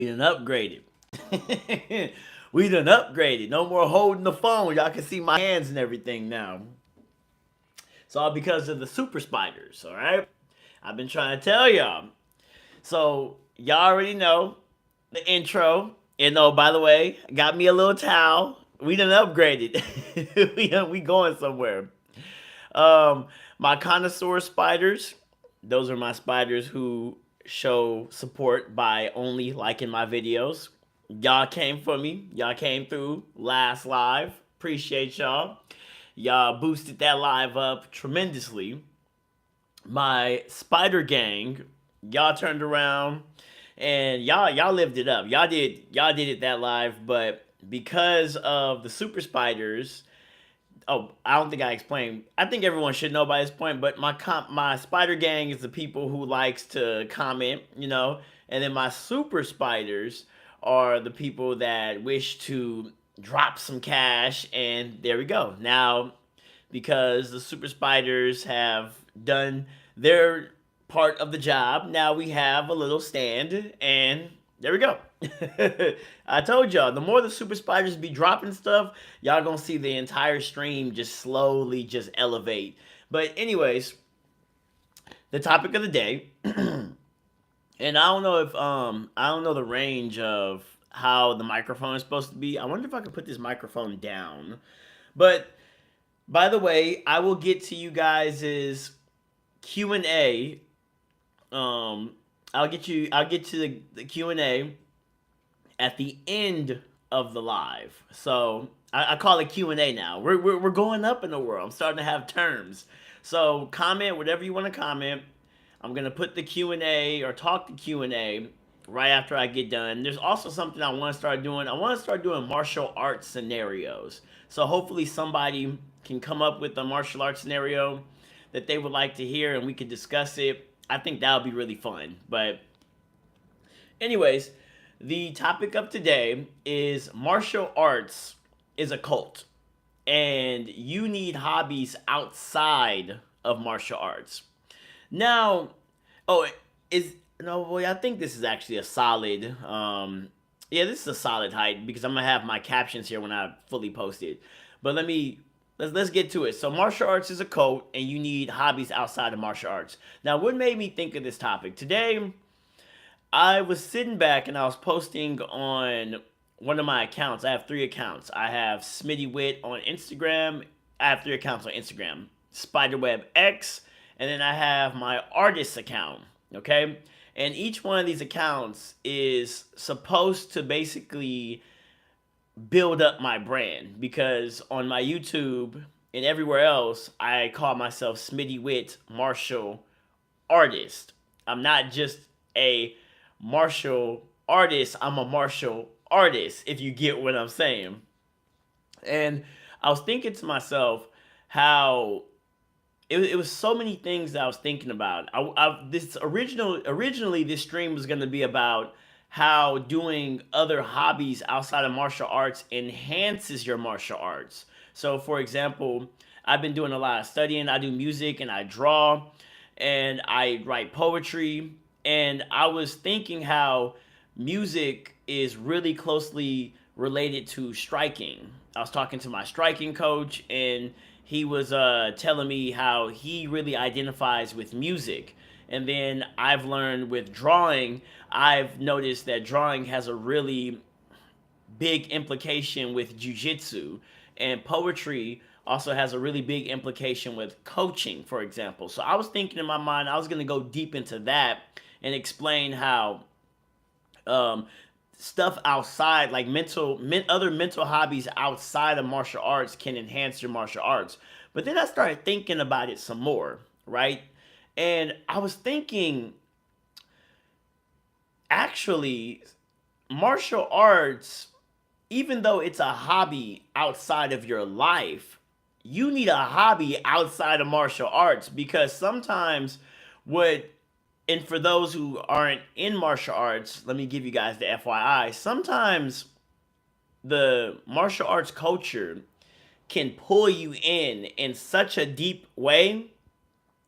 We done upgraded. We done upgraded. No more holding the phone. Y'all can see my hands and everything now. It's all because of the super spiders, all right? I've been trying to tell y'all. So, y'all already know the intro. And oh, by the way, got me a little towel. We done upgraded. we going somewhere. Um, my connoisseur spiders, those are my spiders who show support by only liking my videos. Y'all came for me. Y'all came through last live. Appreciate y'all. Y'all boosted that live up tremendously. My spider gang, y'all turned around and y'all lived it up. Y'all did it that live, but because of the super spiders, oh, I don't think I explained. I think everyone should know by this point, but my spider gang is the people who likes to comment, and then my super spiders are the people that wish to drop some cash, and there we go. Now, because the super spiders have done their part of the job, now we have a little stand, and there we go. I told y'all, the more the super spiders be dropping stuff, y'all gonna see the entire stream just slowly just elevate. But anyways, the topic of the day, and I don't know if I don't know the range of how the microphone is supposed to be. I wonder if I could put this microphone down. But by the way, I will get to you guys' Q&A. I'll get to the Q&A at the end of the live. So I call it Q&A now. We're going up in the world. I'm starting to have terms. So comment whatever you want to comment. I'm gonna put the Q&A or talk the Q&A right after I get done. There's also something I want to start doing. I want to start doing martial arts scenarios. So hopefully somebody can come up with a martial arts scenario that they would like to hear and we could discuss it. I think that would be really fun. But anyways, the topic of today is martial arts is a cult. And you need hobbies outside of martial arts. Now, oh, is no boy. I think this is actually a solid. Yeah, this is a solid height because I'm gonna have my captions here when I fully post it. But let's get to it. So, martial arts is a cult, and you need hobbies outside of martial arts. Now, what made me think of this topic today? I was sitting back and I was posting on one of my accounts. I have three accounts. I have Smitty'Wit on Instagram. I have three accounts on Instagram. Spiderweb X, and then I have my artist account. Okay, and each one of these accounts is supposed to basically build up my brand because on my YouTube and everywhere else, I call myself Smitty'Wit Martial Artist. I'm not just a martial artist, I'm a martial artist, if you get what I'm saying. And I was thinking to myself how it was so many things that I was thinking about. Originally this stream was going to be about how doing other hobbies outside of martial arts enhances your martial arts. So, for example, I've been doing a lot of studying. I do music and I draw and I write poetry. And I was thinking how music is really closely related to striking. I was talking to my striking coach, and he was telling me how he really identifies with music. And then I've learned with drawing, I've noticed that drawing has a really big implication with jujitsu, and poetry also has a really big implication with coaching, for example. So I was thinking in my mind, I was going to go deep into that and explain how um, stuff outside, like other mental hobbies outside of martial arts, can enhance your martial arts. But then I started thinking about it some more, right? And I was thinking, actually, martial arts, even though it's a hobby outside of your life, you need a hobby outside of martial arts because sometimes what, and for those who aren't in martial arts, let me give you guys the FYI. Sometimes the martial arts culture can pull you in such a deep way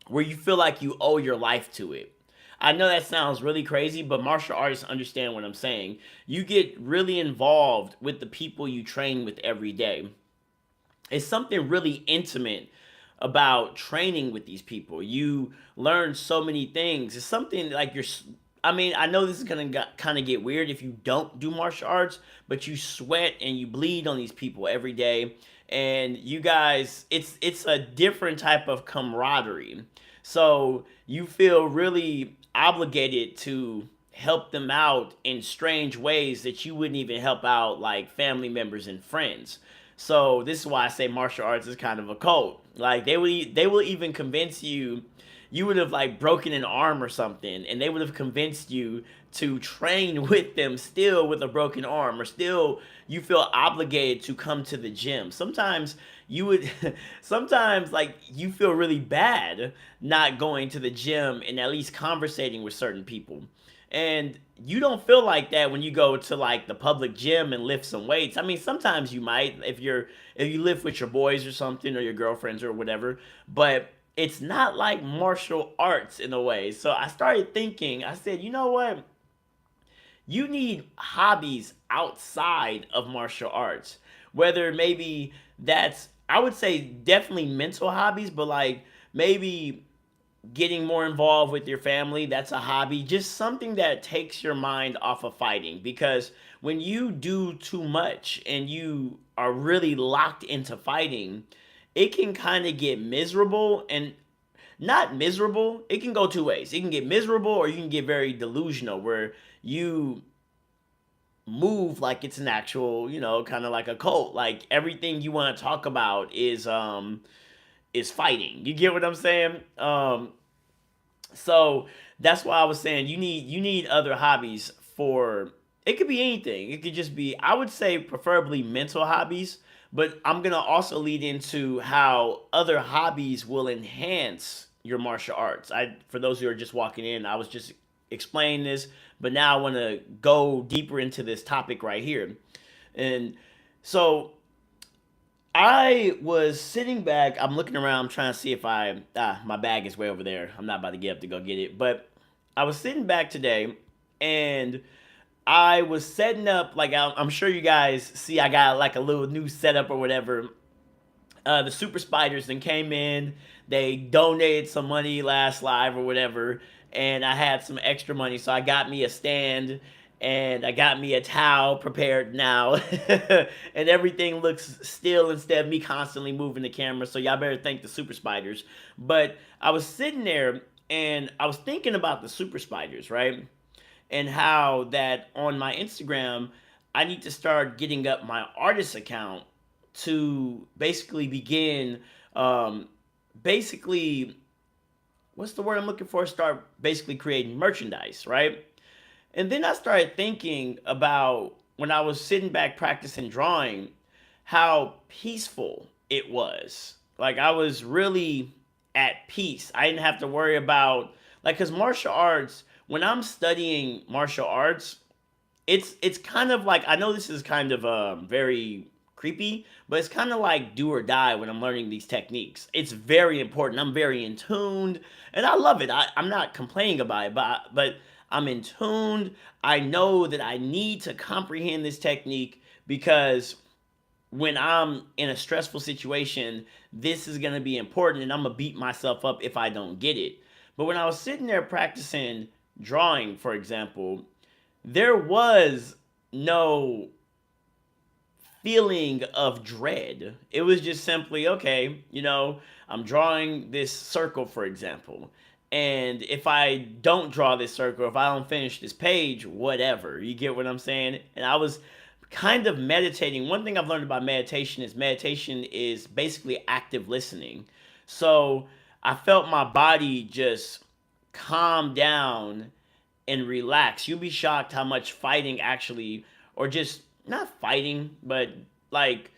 where you feel like you owe your life to it. I know that sounds really crazy, but martial artists understand what I'm saying. You get really involved with the people you train with every day. It's something really intimate about training with these people. You learn so many things. It's something like you're. I mean, I know this is gonna kind of get weird if you don't do martial arts, but you sweat and you bleed on these people every day, and you guys, it's a different type of camaraderie. So you feel really obligated to help them out in strange ways that you wouldn't even help out like family members and friends. So this is why I say martial arts is kind of a cult. Like they will even convince you you would have like broken an arm or something, and they would have convinced you to train with them still with a broken arm, or still you feel obligated to come to the gym. Sometimes you would sometimes like you feel really bad not going to the gym and at least conversating with certain people. And you don't feel like that when you go to like the public gym and lift some weights. I mean, sometimes you might if you lift with your boys or something or your girlfriends or whatever, but it's not like martial arts in a way. So I started thinking, I said, you know what? You need hobbies outside of martial arts. Whether maybe that's, I would say definitely mental hobbies, but like maybe getting more involved with your family, that's a hobby. Just something that takes your mind off of fighting, because when you do too much and you are really locked into fighting, it can kind of get miserable. And not miserable, it can go two ways. It can get miserable, or you can get very delusional where you move like it's an actual, kind of like a cult. Like everything you want to talk about is fighting. You get what I'm saying? So that's why I was saying you need other hobbies for, it could be anything. It could just be, I would say preferably mental hobbies, but I'm gonna also lead into how other hobbies will enhance your martial arts. I For those who are just walking in, I was just explaining this, but now I want to go deeper into this topic right here. And so I was sitting back. I'm looking around. I'm trying to see if my bag is way over there. I'm not about to get up to go get it. But I was sitting back today, and I was setting up. Like I'm sure you guys see, I got like a little new setup or whatever. The super spiders then came in. They donated some money last live or whatever, and I had some extra money, so I got me a stand and I got me a towel prepared now, and everything looks still instead of me constantly moving the camera. So y'all better thank the super spiders. But I was sitting there and I was thinking about the super spiders, right? And how that on my Instagram, I need to start getting up my artist account to basically begin, um, basically, what's the word I'm looking for? Start basically creating merchandise, right? And then I started thinking about when I was sitting back practicing drawing, how peaceful it was. Like I was really at peace. I didn't have to worry about, like, because martial arts, when I'm studying martial arts, it's kind of like, I know this is kind of very creepy, but it's kind of like do or die when I'm learning these techniques. It's very important. I'm very in tuned, and I love it. I'm not complaining about it, but I'm in tuned. I know that I need to comprehend this technique, because when I'm in a stressful situation, this is going to be important, and I'm going to beat myself up if I don't get it. But when I was sitting there practicing drawing, for example, there was no feeling of dread. It was just simply, okay, I'm drawing this circle, for example. And if I don't draw this circle, if I don't finish this page, whatever. You get what I'm saying? And I was kind of meditating. One thing I've learned about meditation is basically active listening. So I felt my body just calm down and relax. You'll be shocked how much fighting actually, or just not fighting, but like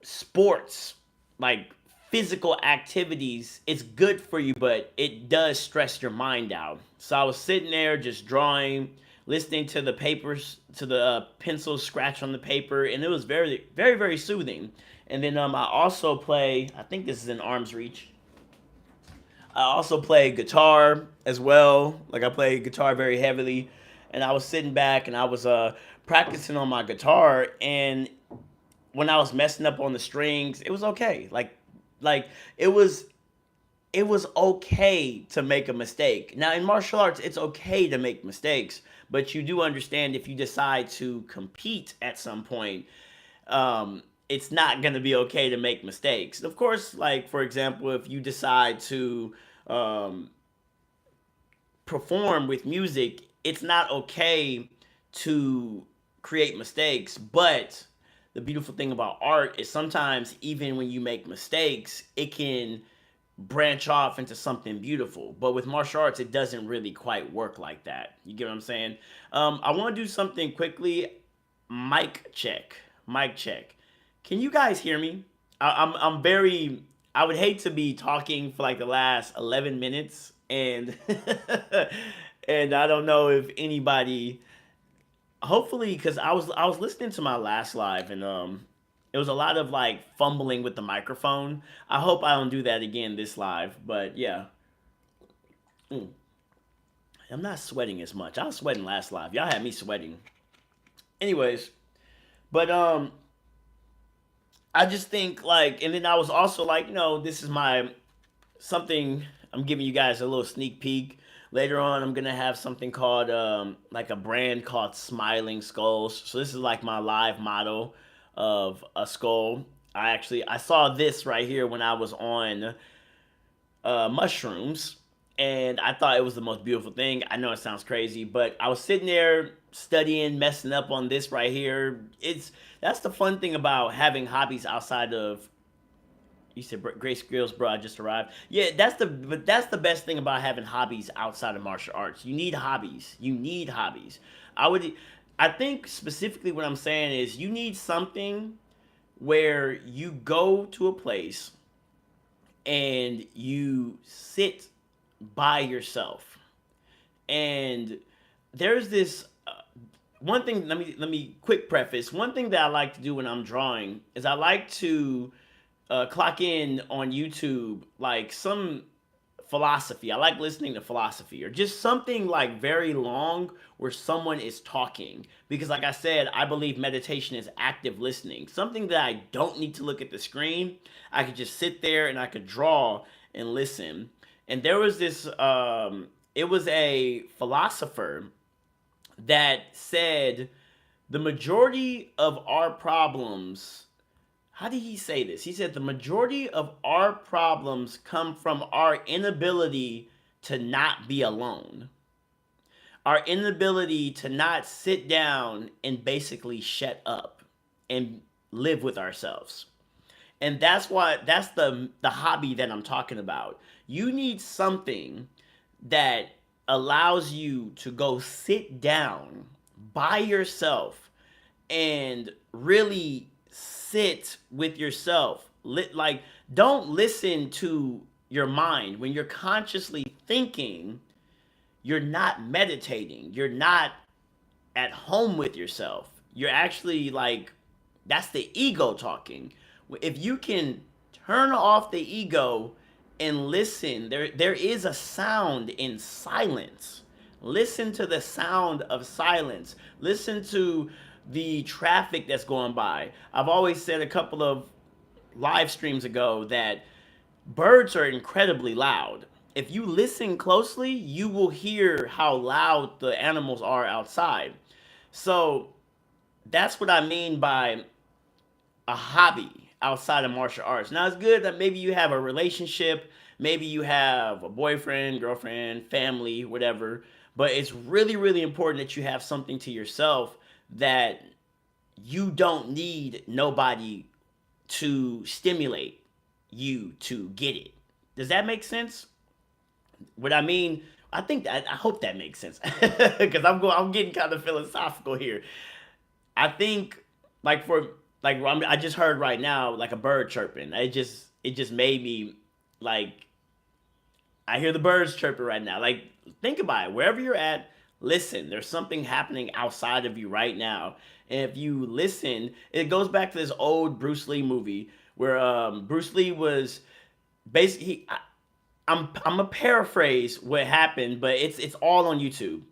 sports, like physical activities, it's good for you, but it does stress your mind out. So I was sitting there just drawing, listening to the papers, to the pencils scratch on the paper, and it was very, very, very soothing. And then I also play, I think this is in arm's reach. I also play guitar as well. Like I play guitar very heavily, and I was sitting back and I was practicing on my guitar, and when I was messing up on the strings, it was okay. Like it was it was okay to make a mistake. Now in martial arts, it's okay to make mistakes, but you do understand if you decide to compete at some point, it's not going to be okay to make mistakes. Of course, like for example, if you decide to um, perform with music, it's not okay to create mistakes. But the beautiful thing about art is sometimes even when you make mistakes, it can branch off into something beautiful. But with martial arts, it doesn't really quite work like that. You get what I'm saying? I want to do something quickly. Mic check. Mic check. Can you guys hear me? I'm very. I would hate to be talking for like the last 11 minutes and and I don't know if anybody. Hopefully, because I was listening to my last live and it was a lot of like fumbling with the microphone. I hope I don't do that again this live. But yeah, mm, I'm not sweating as much. I was sweating last live. Y'all had me sweating. Anyways, but I just think like, and then I was also like, this is my something. I'm giving you guys a little sneak peek. Later on, I'm gonna have something called like a brand called Smiling Skulls. So this is like my live model of a skull. I saw this right here when I was on mushrooms, and I thought it was the most beautiful thing. I know it sounds crazy, but I was sitting there studying, messing up on this right here. That's the fun thing about having hobbies outside of. You said Grace Skills, bro. I just arrived. Yeah, that's the best thing about having hobbies outside of martial arts. You need hobbies. You need hobbies. I would, I think specifically what I'm saying is you need something where you go to a place and you sit by yourself. And there's this one thing. Let me quick preface. One thing that I like to do when I'm drawing is I like to clock in on YouTube like some philosophy. I like listening to philosophy or just something like very long where someone is talking. Because, like I said, I believe meditation is active listening. Something that I don't need to look at the screen. I could just sit there and I could draw and listen. And there was it was a philosopher that said the majority of our problems, how did he say this? He said the majority of our problems come from our inability to not be alone. Our inability to not sit down and basically shut up and live with ourselves. And that's the hobby that I'm talking about. You need something that allows you to go sit down by yourself and really sit with yourself. Like, don't listen to your mind. When you're consciously thinking, you're not meditating. You're not at home with yourself. You're actually like, that's the ego talking. If you can turn off the ego and listen, there is a sound in silence. Listen to the sound of silence. Listen to the traffic that's going by. I've always said a couple of live streams ago that birds are incredibly loud. If you listen closely, you will hear how loud the animals are outside. So that's what I mean by a hobby outside of martial arts. Now, it's good that maybe you have a relationship, maybe you have a boyfriend, girlfriend, family, whatever, but it's really, really important that you have something to yourself that you don't need nobody to stimulate you to get it. Does that make sense? What I mean, I hope that makes sense because I'm getting kind of philosophical here. I think like for like I just heard right now like a bird chirping. It just made me like I hear the birds chirping right now. Like think about it. Wherever you're at, listen. There's something happening outside of you right now. And if you listen, it goes back to this old Bruce Lee movie where Bruce Lee was basically I'm gonna paraphrase what happened, but it's all on YouTube.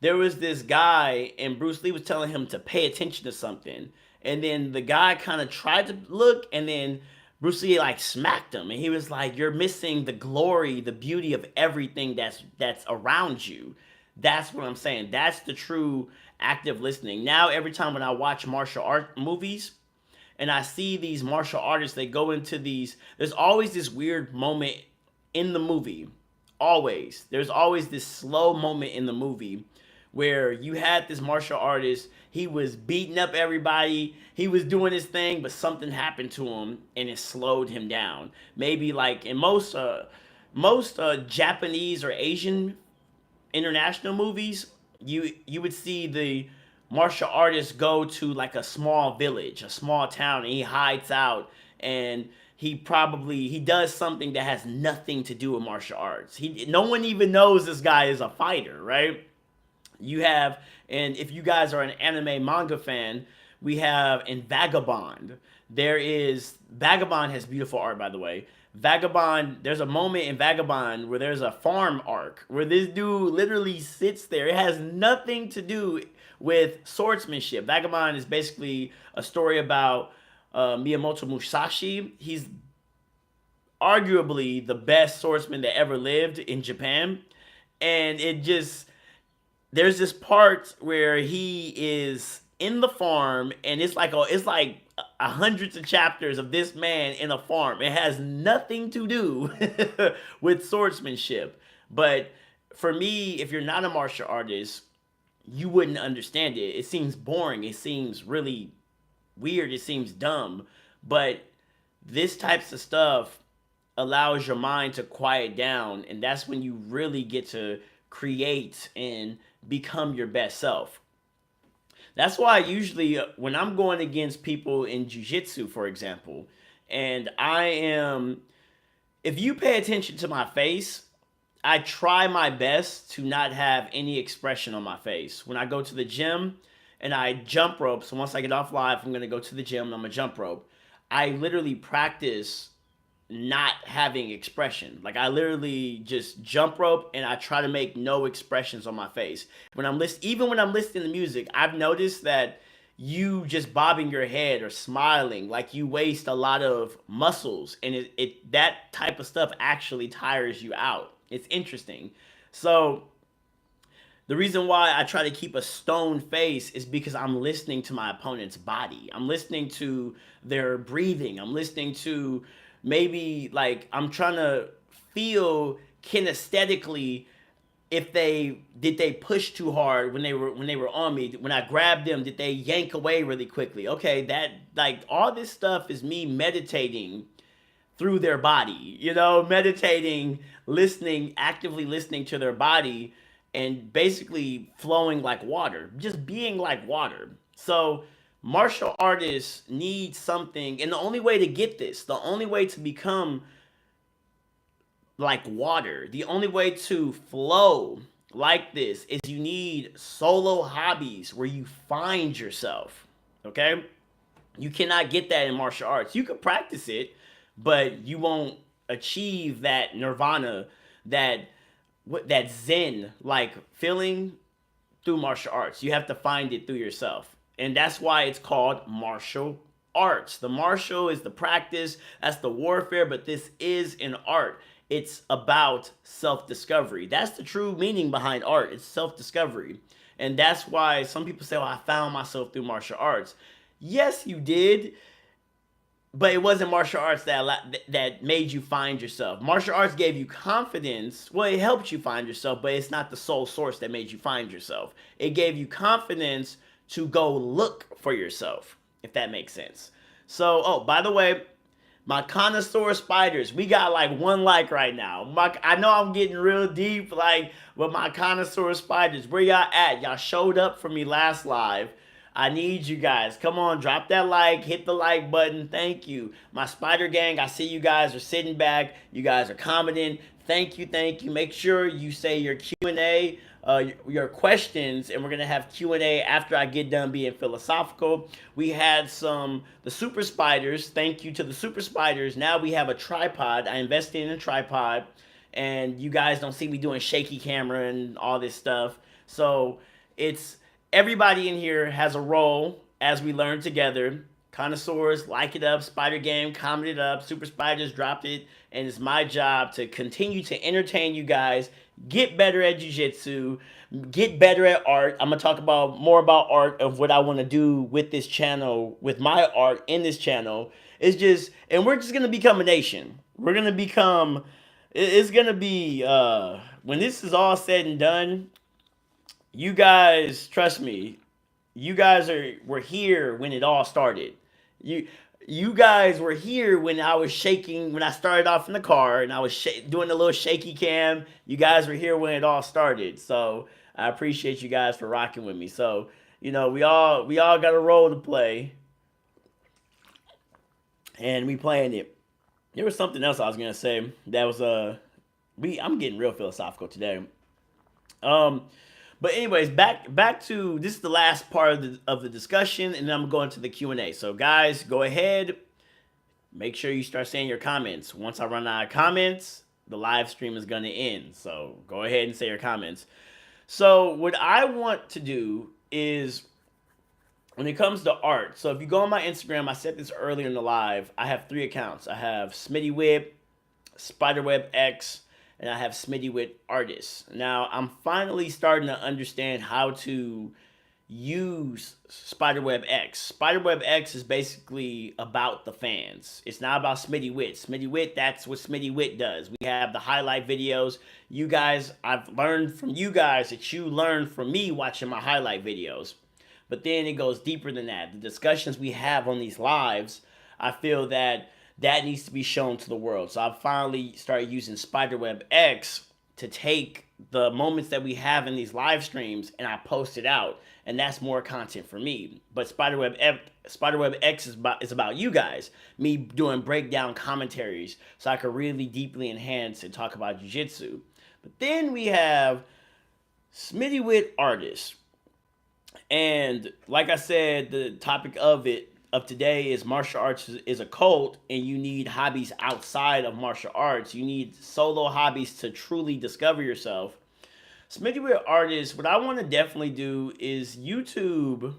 There was this guy, and Bruce Lee was telling him to pay attention to something, and then the guy kind of tried to look, and then Bruce Lee like smacked him, and he was like, "You're missing the glory, the beauty of everything that's around you." That's what I'm saying. That's the true active listening. Now, every time when I watch martial art movies, and I see these martial artists, they go into these. There's always this weird moment in the movie. Always. There's always this slow moment in the movie where you had this martial artist. He was beating up everybody. He was doing his thing, but something happened to him and it slowed him down. Maybe like in most Japanese or Asian international movies, you would see the martial artist go to like a small village, a small town, and he hides out, and he does something that has nothing to do with martial arts. No one even knows this guy is a fighter, right? You have, and if you guys are an anime manga fan, we have in Vagabond. Vagabond has beautiful art, by the way. Vagabond, there's a moment in Vagabond where there's a farm arc where this dude literally sits there. It has nothing to do with swordsmanship. Vagabond is basically a story about Miyamoto Musashi. He's arguably the best swordsman that ever lived in Japan. And there's this part where he is in the farm, and it's like hundreds of chapters of this man in a farm. It has nothing to do with swordsmanship. But for me, if you're not a martial artist, you wouldn't understand it. It seems boring. It seems really weird. It seems dumb. But this types of stuff allows your mind to quiet down, and that's when you really get to create and become your best self. That's why usually when I'm going against people in jiu-jitsu, for example, and if you pay attention to my face, I try my best to not have any expression on my face. When I go to the gym and I jump rope, so once I get off live, I'm going to go to the gym and I'm going to jump rope. I literally practice not having expression. Like I literally just jump rope and I try to make no expressions on my face. Even when I'm listening to music, I've noticed that you just bobbing your head or smiling, like you waste a lot of muscles, and that type of stuff actually tires you out. It's interesting. So the reason why I try to keep a stone face is because I'm listening to my opponent's body. I'm listening to their breathing. I'm listening to maybe like I'm trying to feel kinesthetically if they push too hard when they were on me. When I grabbed them, did they yank away really quickly? Okay, that like all this stuff is me meditating through their body, meditating, listening, actively listening to their body, and basically flowing like water, just being like water. So martial artists need something, and the only way to get this, the only way to become like water, the only way to flow like this is you need solo hobbies where you find yourself. Okay? You cannot get that in martial arts. You could practice it, but you won't achieve that nirvana, that zen like feeling through martial arts. You have to find it through yourself. And that's why it's called martial arts. The martial is the practice, that's the warfare, but this is an art. It's about self-discovery. That's the true meaning behind art. It's self-discovery. And that's why some people say, well, I found myself through martial arts. Yes, you did. But it wasn't martial arts that made you find yourself. Martial arts gave you confidence. Well, it helped you find yourself, but it's not the sole source that made you find yourself. It gave you confidence to go look for yourself, if that makes sense. So, oh, by the way, my connoisseur spiders, we got like one like right now. I know I'm getting real deep, like, with my connoisseur spiders. Where y'all at? Y'all showed up for me last live. I need you guys. Come on, drop that like, hit the like button. Thank you. My spider gang, I see you guys are sitting back. You guys are commenting. Thank you, thank you. Make sure you say your Q&A, your questions, and we're going to have Q&A after I get done being philosophical. We had the super spiders. Thank you to the super spiders. Now we have a tripod. I invested in a tripod, and you guys don't see me doing shaky camera and all this stuff. So it's everybody in here has a role as we learn together. Connoisseurs, like it up. Spider Game, comment it up. Super Spiders dropped it. And it's my job to continue to entertain you guys, get better at jiu-jitsu, get better at art. I'm going to talk about more about art of what I want to do with this channel, with my art in this channel. It's just, and we're just going to become a nation. We're going to become, it's going to be, when this is all said and done, you guys, trust me, you guys were here when it all started. You you guys were here when I was shaking, when I started off in the car and I was doing a little shaky cam. You guys were here when it all started. So I appreciate you guys for rocking with me. So, we all got a role to play, and we playing it. There was something else I was gonna say that was I'm getting real philosophical today. Um, but anyways, back to this is the last part of the discussion, and then I'm going to the Q&A. So guys, go ahead, make sure you start saying your comments. Once I run out of comments, the live stream is gonna end. So go ahead and say your comments. So what I want to do is when it comes to art. So if you go on my Instagram, I said this earlier in the live. I have 3 accounts. I have Smitty'Wit, Spiderweb X, and I have Smitty'Wit Artists. Now I'm finally starting to understand how to use Spiderweb X. Spiderweb X is basically about the fans. It's not about Smitty'Wit. Smitty'Wit, that's what Smitty'Wit does. We have the highlight videos. You guys, I've learned from you guys that you learned from me watching my highlight videos. But then it goes deeper than that. The discussions we have on these lives, I feel that needs to be shown to the world. So I've finally started using Spiderweb X to take the moments that we have in these live streams and I post it out. And that's more content for me. But Spiderweb X is about you guys. Me doing breakdown commentaries so I can really deeply enhance and talk about jiu-jitsu. But then we have Smitty'Wit Artists. And like I said, the topic of today is martial arts is a cult, and you need hobbies outside of martial arts. You need solo hobbies to truly discover yourself. Smitty'Wit Artists, what I want to definitely do is YouTube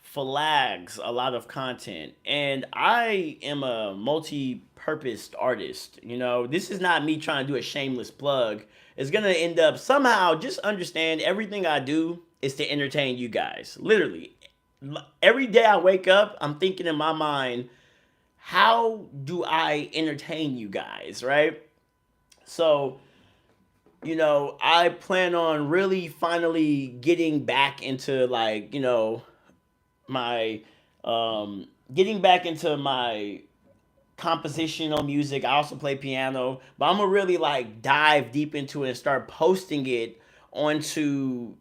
flags a lot of content, and I am a multi-purposed artist. This is not me trying to do a shameless plug. It's gonna end up somehow. Just understand, everything I do is to entertain you guys. Literally, every day I wake up, I'm thinking in my mind, how do I entertain you guys, right? So, I plan on really finally getting back into my getting back into my compositional music. I also play piano, but I'm gonna really dive deep into it and start posting it onto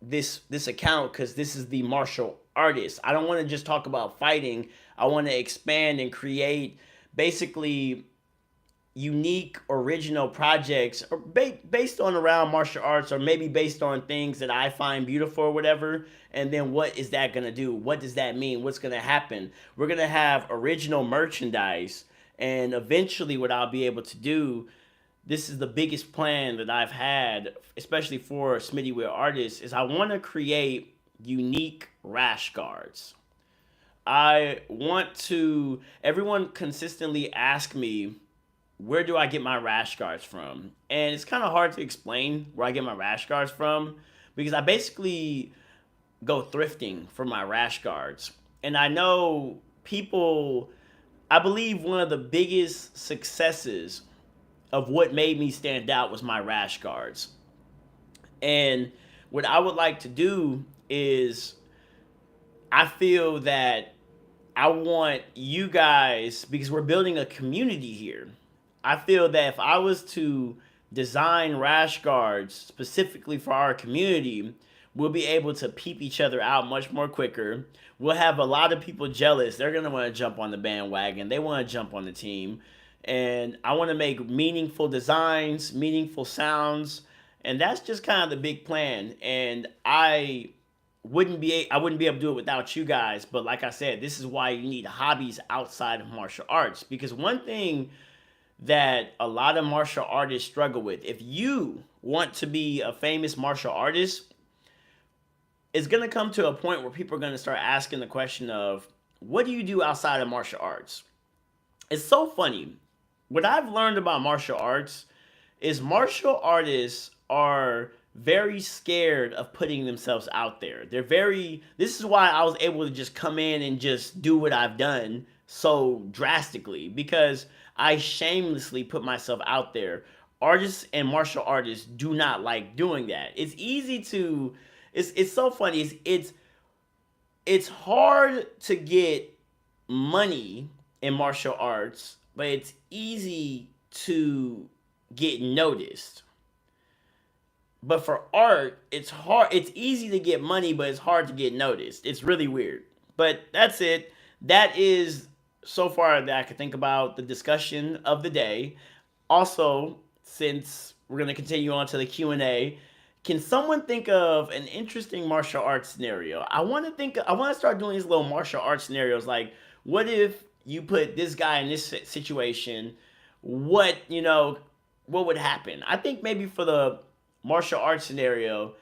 this account, because this is the martial artist. I don't want to just talk about fighting. I want to expand and create basically unique original projects or based on around martial arts, or maybe based on things that I find beautiful or whatever. And then what is that going to do? What does that mean? What's going to happen? We're going to have original merchandise, and eventually what I'll be able to do, this is the biggest plan that I've had, especially for Smitty'Wit Artists, is I want to create unique rash guards. I want to, everyone consistently ask me, where do I get my rash guards from? And it's kind of hard to explain where I get my rash guards from, because I basically go thrifting for my rash guards. And I know people, I believe one of the biggest successes of what made me stand out was my rash guards. And what I would like to do is, I feel that I want you guys, because we're building a community here. I feel that if I was to design rash guards specifically for our community, we'll be able to peep each other out much more quicker. We'll have a lot of people jealous. They're going to want to jump on the bandwagon. They want to jump on the team. And I want to make meaningful designs, meaningful sounds, and that's just kind of the big plan. And I wouldn't be able to do it without you guys. But like I said, this is why you need hobbies outside of martial arts, because one thing that a lot of martial artists struggle with. If you want to be a famous martial artist, it's going to come to a point where people are going to start asking the question of, what do you do outside of martial arts? It's so funny. What I've learned about martial arts is martial artists are very scared of putting themselves out there. They're very, this is why I was able to just come in and just do what I've done so drastically, because I shamelessly put myself out there. Artists and martial artists do not like doing that. It's easy to, it's so funny. It's hard to get money in martial arts, but it's easy to get noticed. But for art, it's hard. It's easy to get money, but it's hard to get noticed. It's really weird. But that's it. That is so far that I could think about the discussion of the day. Also, since we're going to continue on to the Q&A, can someone think of an interesting martial arts scenario? I want to start doing these little martial arts scenarios, like, what if you put this guy in this situation? What, what would happen? I think maybe for the martial arts scenario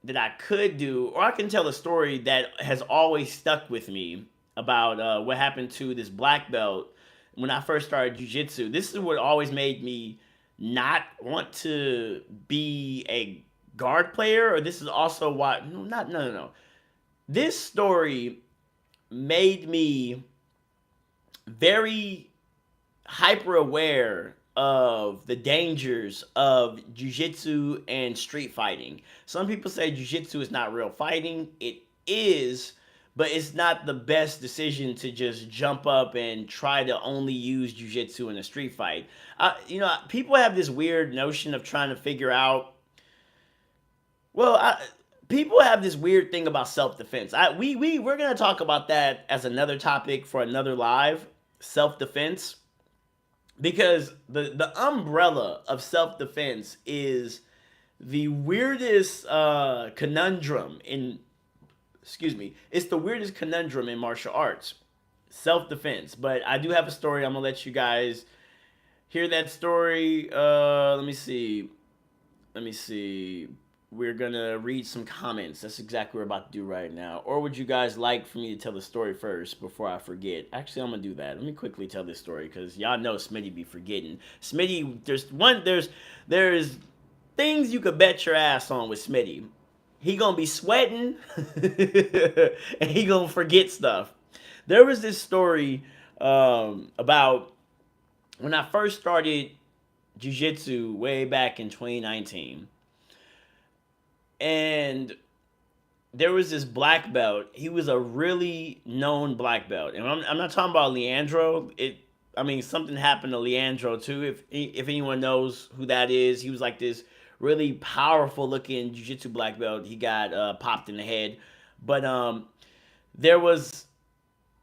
that I could do, or I can tell a story that has always stuck with me about what happened to this black belt when I first started jujitsu. This is what always made me not want to be a guard player, or this is also why, no. This story made me very hyper aware of the dangers of jujitsu and street fighting. Some people say jujitsu is not real fighting. It is, but it's not the best decision to just jump up and try to only use jujitsu in a street fight. People have this weird notion of trying to figure out. People have this weird thing about self defense. We're gonna talk about that as another topic for another live, self defense, because the umbrella of self defense is the weirdest conundrum in. Excuse me. It's the weirdest conundrum in martial arts, self defense. But I do have a story. I'm gonna let you guys hear that story. Let me see. We're gonna read some comments. That's exactly what we're about to do right now. Or would you guys like for me to tell the story first before I forget? Actually, I'm gonna do that. Let me quickly tell this story because y'all know Smitty be forgetting. Smitty, there's things you could bet your ass on with Smitty. He gonna be sweating and he gonna forget stuff. There was this story about when I first started jiu-jitsu way back in 2019. And there was this black belt. He was a really known black belt. And I'm not talking about Leandro. Something happened to Leandro too. If anyone knows who that is, he was like this really powerful looking jiu-jitsu black belt. He got popped in the head. But there was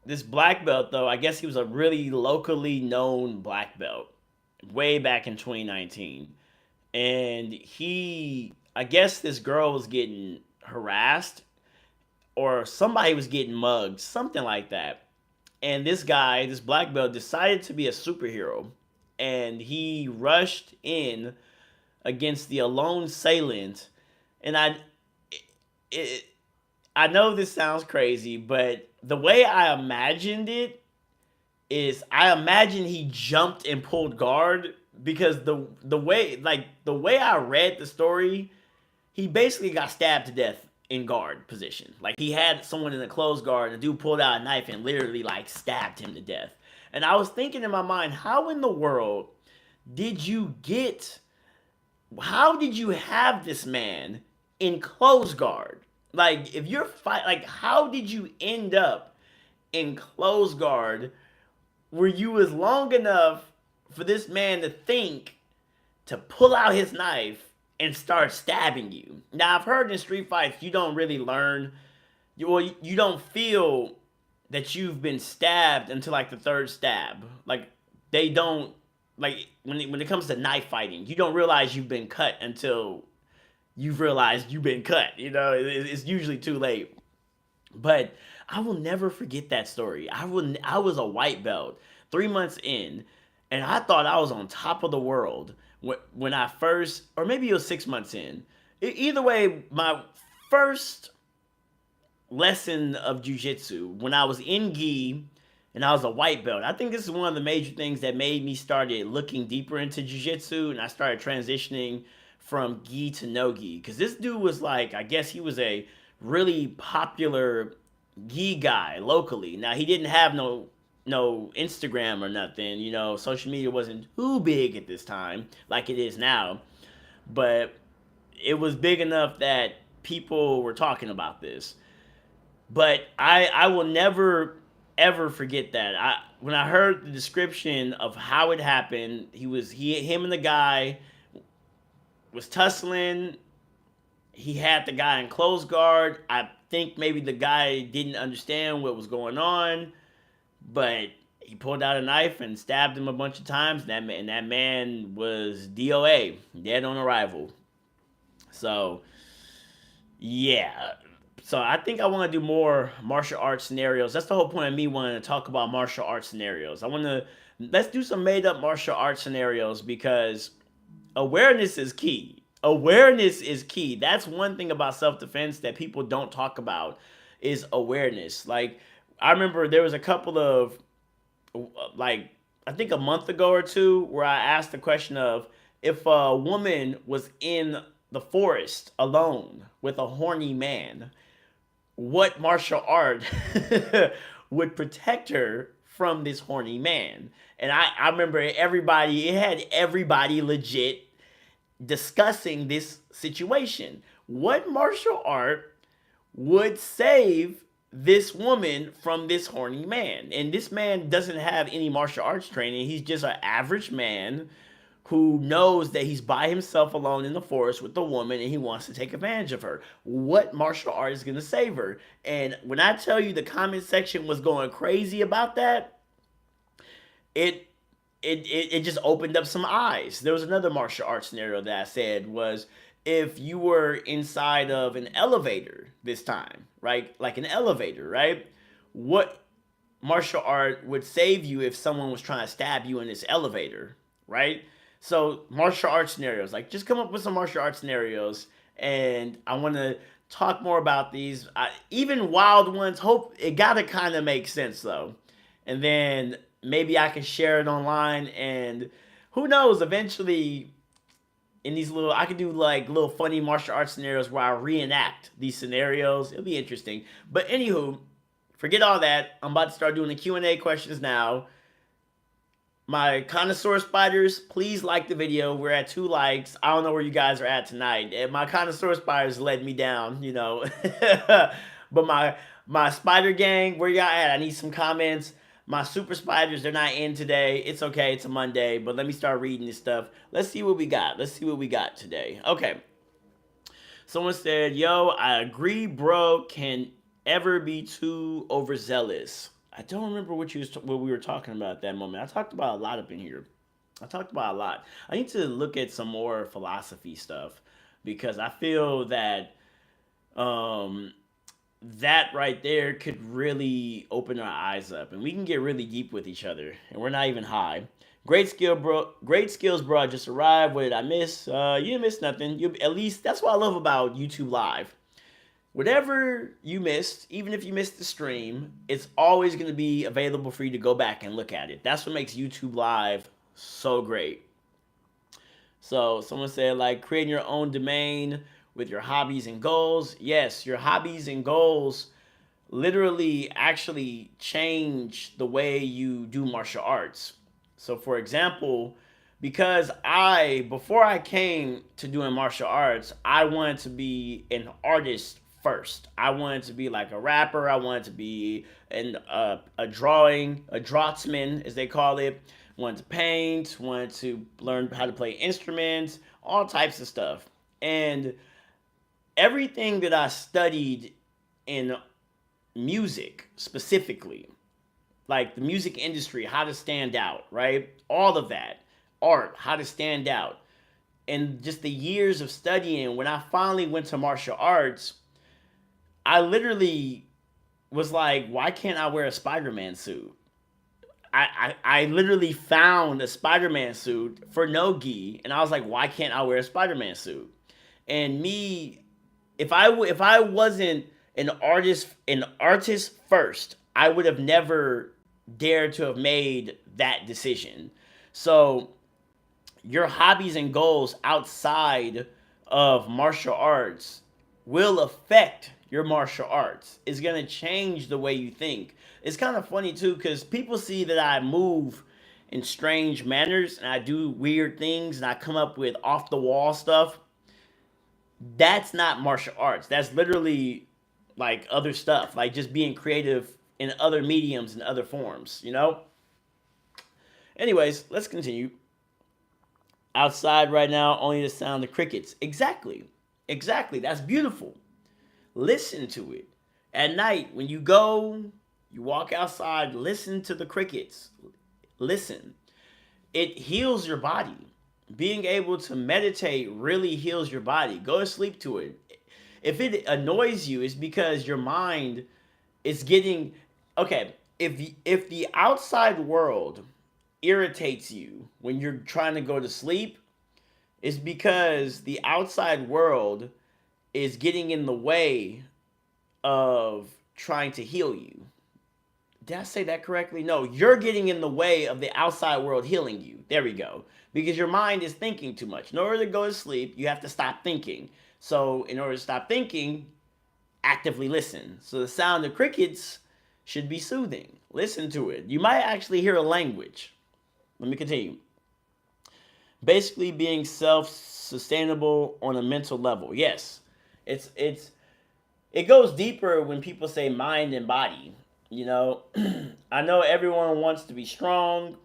this black belt, though. I guess he was a really locally known black belt way back in 2019. And I guess this girl was getting harassed or somebody was getting mugged, something like that. And this guy, this black belt, decided to be a superhero. And he rushed in against the alone assailant. And I know this sounds crazy, but the way I imagined it is I imagine he jumped and pulled guard, because the way I read the story, he basically got stabbed to death in guard position. Like, he had someone in the closed guard, and the dude pulled out a knife and literally stabbed him to death. And I was thinking in my mind, how in the world did you how did you have this man in closed guard? Like, if you're how did you end up in closed guard where you was long enough for this man to think to pull out his knife and start stabbing you? Now, I've heard in street fights, you don't really learn, you don't feel that you've been stabbed until the third stab. They don't, when it comes to knife fighting, you don't realize you've been cut until you've realized you've been cut. It's usually too late. But I will never forget that story. I was a white belt 3 months in, and I thought I was on top of the world when I first, or maybe it was 6 months in. Either way, my first lesson of jujitsu when I was in gi and I was a white belt. I think this is one of the major things that made me started looking deeper into jujitsu, and I started transitioning from gi to no gi because this dude was like, I guess he was a really popular gi guy locally. Now he didn't have no Instagram or nothing. Social media wasn't too big at this time like it is now, but it was big enough that people were talking about this. But I will never ever forget that. When I heard the description of how it happened, him and the guy was tussling. He had the guy in close guard. I think maybe the guy didn't understand what was going on, but he pulled out a knife and stabbed him a bunch of times. And that man was DOA, dead on arrival. So yeah. So I think I want to do more martial arts scenarios. That's the whole point of me wanting to talk about martial arts scenarios. Let's do some made up martial arts scenarios because awareness is key. Awareness is key. That's one thing about self defense that people don't talk about is awareness. Like I remember there was a couple of like I think a month ago or two where I asked the question of if a woman was in the forest alone with a horny man, what martial art would protect her from this horny man? And I remember it had everybody legit discussing this situation. What martial art would save this woman from this horny man? And this man doesn't have any martial arts training. He's just an average man who knows that he's by himself alone in the forest with the woman and he wants to take advantage of her. What martial art is going to save her? And when I tell you the comment section was going crazy about that, it just opened up some eyes. There was another martial arts scenario that I said was if you were inside of an elevator this time, right? Like an elevator, right? What martial art would save you if someone was trying to stab you in this elevator, right? So martial arts scenarios, like just come up with some martial arts scenarios, and I want to talk more about these. Even wild ones. Hope it gotta kind of make sense though, and then maybe I can share it online, and who knows? Eventually, in these I could do like little funny martial arts scenarios where I reenact these scenarios. It'll be interesting. But anywho, forget all that. I'm about to start doing the Q&A questions now. My connoisseur spiders, please like the video. We're at 2 likes. I don't know where you guys are at tonight. And my connoisseur spiders let me down. But my spider gang, where y'all at? I need some comments. My super spiders, they're not in today. It's okay. It's a Monday. But let me start reading this stuff. Let's see what we got. Let's see what we got today. Okay. Someone said, yo, I agree, bro. Can ever be too overzealous. I don't remember what we were talking about at that moment. I talked about a lot up in here. I talked about a lot. I need to look at some more philosophy stuff because I feel that um, that right there could really open our eyes up, and we can get really deep with each other. And we're not even high. Great skill, bro. Great skills, bro. I just arrived. What did I miss? You didn't miss nothing. You at least that's what I love about YouTube Live. Whatever you missed, even if you missed the stream, it's always going to be available for you to go back and look at it. That's what makes YouTube Live so great. So someone said like creating your own domain with your hobbies and goals. Yes, your hobbies and goals literally actually change the way you do martial arts. So for example, because before I came to doing martial arts, I wanted to be an artist first. I wanted to be like a rapper. I wanted to be a draftsman, as they call it. Wanted to paint. Wanted to learn how to play instruments, all types of stuff. And everything that I studied in music specifically, like the music industry, how to stand out, right? All of that, art, how to stand out. And just the years of studying, when I finally went to martial arts, I literally was like, why can't I wear a Spider-Man suit? I literally found a Spider-Man suit for no gi, and I was like, why can't I wear a Spider-Man suit? And me, if I wasn't an artist first, I would have never dared to have made that decision. So your hobbies and goals outside of martial arts will affect your martial arts. It's going to change the way you think. It's kind of funny too because people see that I move in strange manners and I do weird things and I come up with off the wall stuff. That's not martial arts. That's literally like other stuff, like just being creative in other mediums and other forms, you know? Anyways, let's continue. Outside right now, only the sound of crickets. Exactly. Exactly. That's beautiful. Listen to it. At night, when you go, you walk outside, listen to the crickets. Listen. It heals your body. Being able to meditate really heals your body. Go to sleep to it. If it annoys you, it's because your mind is getting okay. If the outside world irritates you when you're trying to go to sleep, it's because the outside world is getting in the way of trying to heal you. Did I say that correctly? No, you're getting in the way of the outside world healing you. There we go. Because your mind is thinking too much. In order to go to sleep, you have to stop thinking. So, in order to stop thinking, actively listen. So, the sound of crickets should be soothing. Listen to it. You might actually hear a language. Let me continue. Basically, being self-sustainable on a mental level. Yes, it goes deeper when people say mind and body. You know, I know everyone wants to be strong.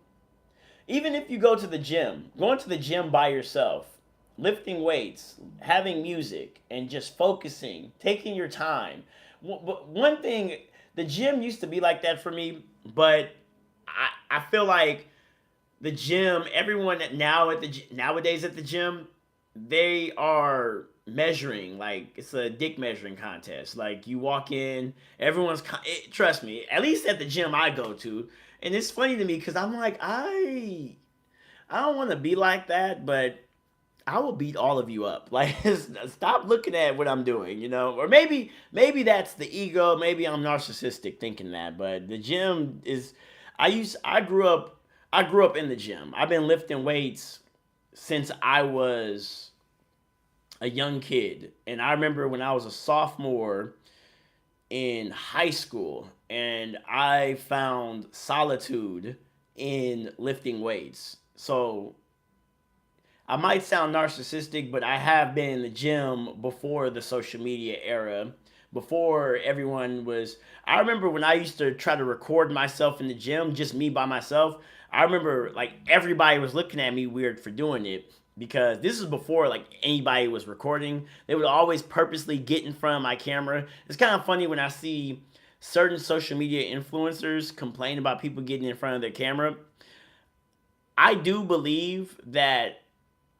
Even if you go to the gym, going to the gym by yourself, lifting weights, having music, and just focusing, taking your time. One thing, the gym used to be like that for me, but I feel like the gym, everyone nowadays at the gym, they are measuring like it's a dick measuring contest. Like you walk in, trust me, at least at the gym I go to, and it's funny to me because I'm like I don't want to be like that, but I will beat all of you up. Like, stop looking at what I'm doing, you know? Or maybe that's the ego. Maybe I'm narcissistic thinking that. But the gym is. I grew up in the gym. I've been lifting weights since I was a young kid, and I remember when I was a sophomore in high school, and I found solitude in lifting weights. So I might sound narcissistic, but I have been in the gym before the social media era, before everyone was. I remember when I used to try to record myself in the gym, just me by myself. I remember like everybody was looking at me weird for doing it because this is before like anybody was recording. They would always purposely get in front of my camera. It's kind of funny when I see certain social media influencers complain about people getting in front of their camera. I do believe that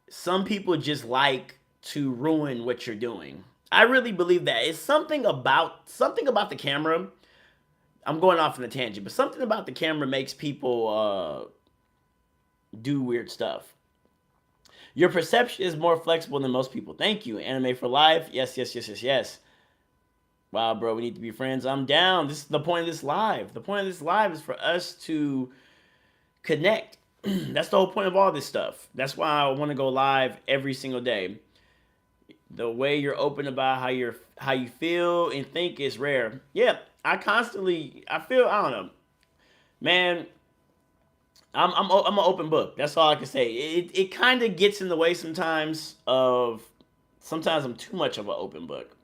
some people just like to ruin what you're doing. I really believe that. It's something about the camera. I'm going off on a tangent, but something about the camera makes people do weird stuff. Your perception is more flexible than most people. Thank you. Anime for life. Yes, yes, yes, yes, yes. Wow, bro, we need to be friends. I'm down. This is the point of this live. The point of this live is for us to connect. That's the whole point of all this stuff. That's why I want to go live every single day. The way you're open about how you feel and think is rare. Yeah, I feel I don't know, man. I'm an open book. That's all I can say. It kind of gets in the way sometimes of sometimes I'm too much of an open book.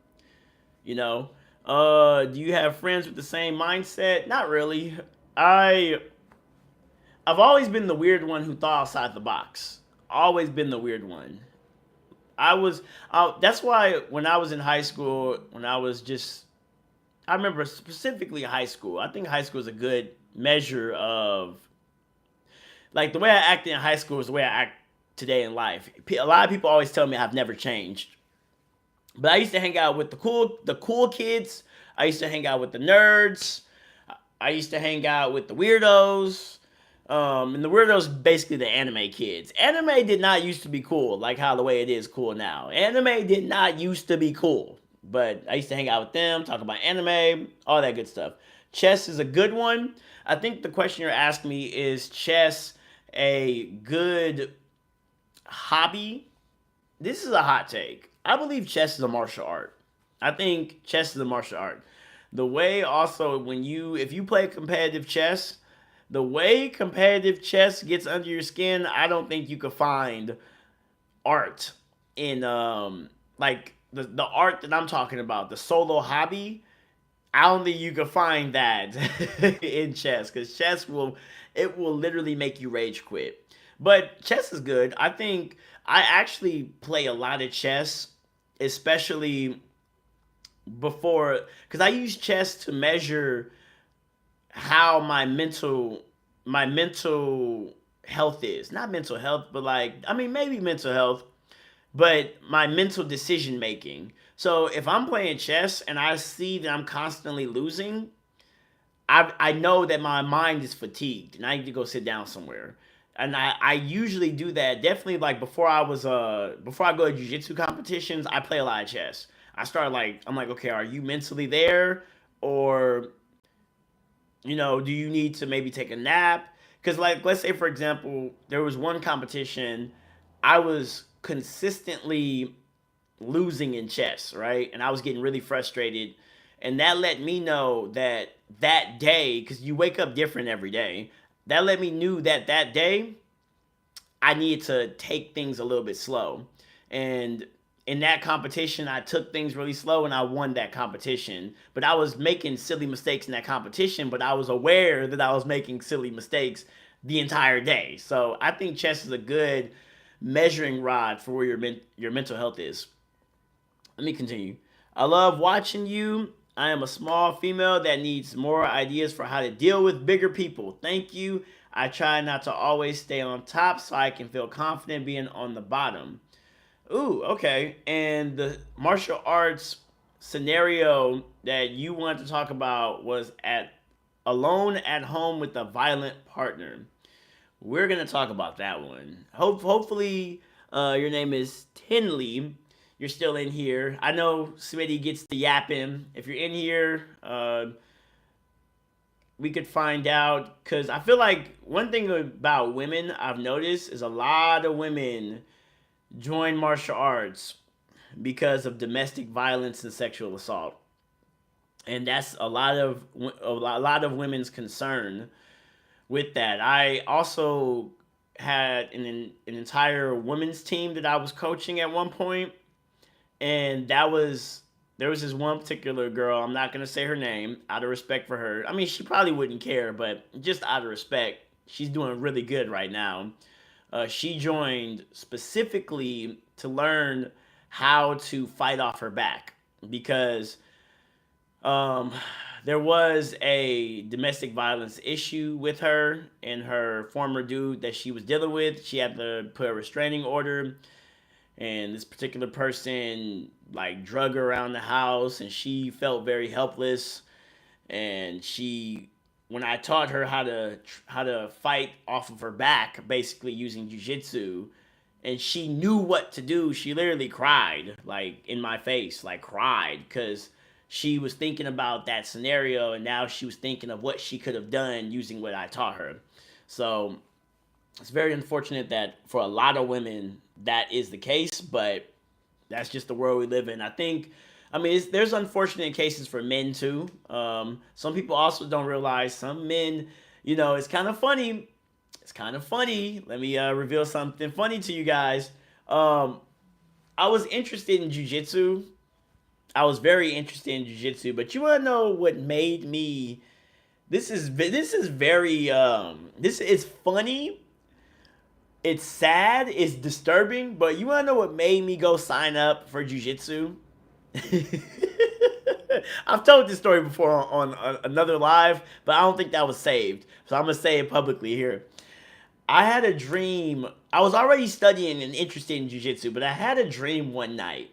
You know. Do you have friends with the same mindset? Not really. I've always been the weird one who thought outside the box. Always been the weird one. That's why when I was in high school, I remember specifically high school. I think high school is a good measure of, like, the way I acted in high school is the way I act today in life. A lot of people always tell me I've never changed. But I used to hang out with the cool kids. I used to hang out with the nerds. I used to hang out with the weirdos. And the weirdos basically the anime kids. Anime did not used to be cool like how the way it is cool now. Anime did not used to be cool, but I used to hang out with them, talk about anime, all that good stuff. Chess is a good one. I think the question you're asking me is chess a good hobby? This is a hot take. I believe chess is a martial art. I think chess is a martial art. The way also when you if you play competitive chess, the way competitive chess gets under your skin, I don't think you could find art in like the art that I'm talking about, the solo hobby. I don't think you can find that in chess because chess will it will literally make you rage quit. But chess is good. I think I actually play a lot of chess, especially before because I use chess to measure how my mental health is. Not mental health, but like I mean maybe mental health, but my mental decision making. So if I'm playing chess and I see that I'm constantly losing, I know that my mind is fatigued and I need to go sit down somewhere. And I usually do that. Definitely like before I go to jujitsu competitions, I play a lot of chess. I'm like, okay, are you mentally there? Or do you need to maybe take a nap? Because, like, let's say, for example, there was one competition I was consistently losing in chess, right? And I was getting really frustrated. And that let me know that that day, because you wake up different every day, that let me knew that that day I needed to take things a little bit slow. And in that competition, I took things really slow and I won that competition. But I was making silly mistakes in that competition, but I was aware that I was making silly mistakes the entire day. So I think chess is a good measuring rod for where your mental health is. Let me continue. I love watching you. I am a small female that needs more ideas for how to deal with bigger people. Thank you. I try not to always stay on top so I can feel confident being on the bottom. Ooh, okay. And the martial arts scenario that you wanted to talk about was at alone at home with a violent partner. We're gonna talk about that one. Hopefully, your name is Tinley. You're still in here. I know Smitty gets the yapping. If you're in here, we could find out because I feel like one thing about women I've noticed is a lot of women join martial arts because of domestic violence and sexual assault, and that's a lot of women's concern with that. I also had an entire women's team that I was coaching at one point, and there was this one particular girl. I'm not gonna say her name out of respect for her. I mean, she probably wouldn't care, but just out of respect, she's doing really good right now. She joined specifically to learn how to fight off her back because um, there was a domestic violence issue with her and her former dude that she was dealing with. She had to put a restraining order, and this particular person like drug her around the house, and she felt very helpless. And she, when I taught her how to fight off of her back, basically using jujitsu, and she knew what to do. She literally cried, like in my face, like cried, because she was thinking about that scenario, and now she was thinking of what she could have done using what I taught her. So it's very unfortunate that for a lot of women that is the case, but that's just the world we live in. I mean, there's unfortunate cases for men too. Some people also don't realize some men, it's kind of funny. It's kind of funny. Let me reveal something funny to you guys. Um, I was interested in jujitsu. I was very interested in jujitsu, but you want to know what made me? This is very this is funny. It's sad. It's disturbing. But you want to know what made me go sign up for jujitsu? I've told this story before on another live, but I don't think that was saved. So I'm gonna say it publicly here. I had a dream. I was already studying and interested in jujitsu, but I had a dream one night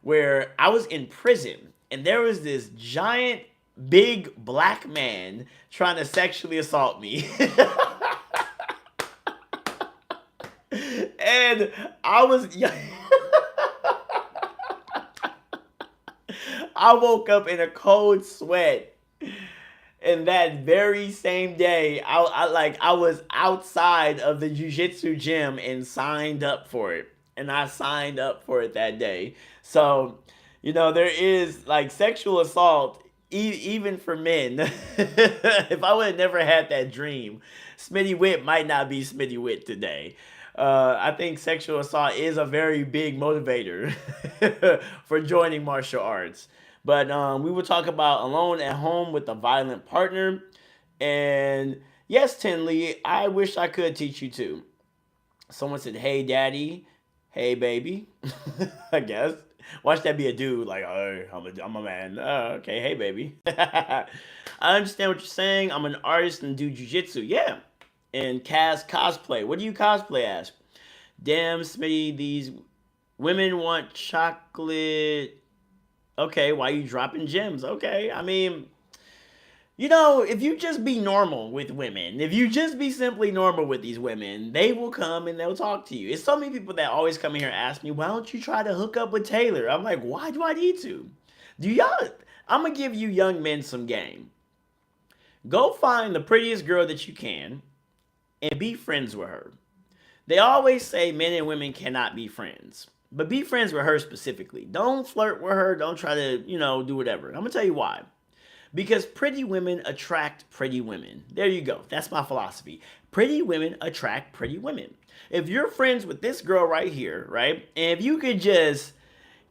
where I was in prison and there was this giant, big black man trying to sexually assault me. And I was I woke up in a cold sweat. And that very same day, I was outside of the jujitsu gym and signed up for it. And I signed up for it that day. So, there is like sexual assault, even for men. If I would have never had that dream, Smitty'Wit might not be Smitty'Wit today. I think sexual assault is a very big motivator for joining martial arts. But we will talk about alone at home with a violent partner. And yes, Tinley, I wish I could teach you too. Someone said, "Hey, daddy. Hey, baby." I guess. Watch that be a dude like, "Oh, I'm a man." Oh, okay. Hey, baby. I understand what you're saying. I'm an artist and do jujitsu. Yeah. And cosplay. What do you cosplay as? Damn, Smitty, these women want chocolate. Okay, why you dropping gems? Okay, I mean, if you just be normal with women, if you just be simply normal with these women, they will come and they'll talk to you. It's so many people that always come in here and ask me, why don't you try to hook up with Taylor? I'm like, why do I need to? Do y'all? I'm gonna give you young men some game. Go find the prettiest girl that you can and be friends with her. They always say men and women cannot be friends. But be friends with her specifically. Don't flirt with her. Don't try to, do whatever. I'm going to tell you why. Because pretty women attract pretty women. There you go. That's my philosophy. Pretty women attract pretty women. If you're friends with this girl right here, right? And if you could just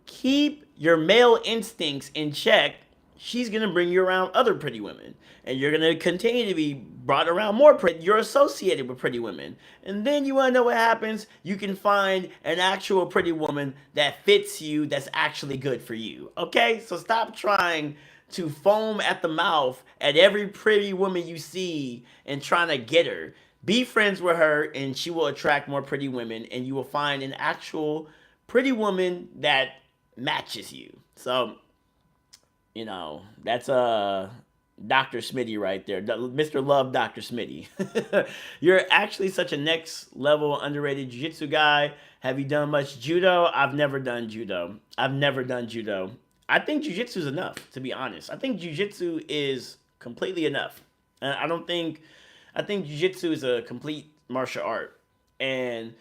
keep your male instincts in check, she's going to bring you around other pretty women. And you're going to continue to be brought around more pretty. You're associated with pretty women. And then you want to know what happens? You can find an actual pretty woman that fits you, that's actually good for you. Okay? So stop trying to foam at the mouth at every pretty woman you see and trying to get her. Be friends with her and she will attract more pretty women and you will find an actual pretty woman that matches you. So, that's Dr. Smitty right there. Mr. Love Dr. Smitty. You're actually such a next level underrated jiu-jitsu guy. Have you done much judo? I've never done judo. I think jiu-jitsu is enough, to be honest. I think jiu-jitsu is completely enough. I think jiu-jitsu is a complete martial art. And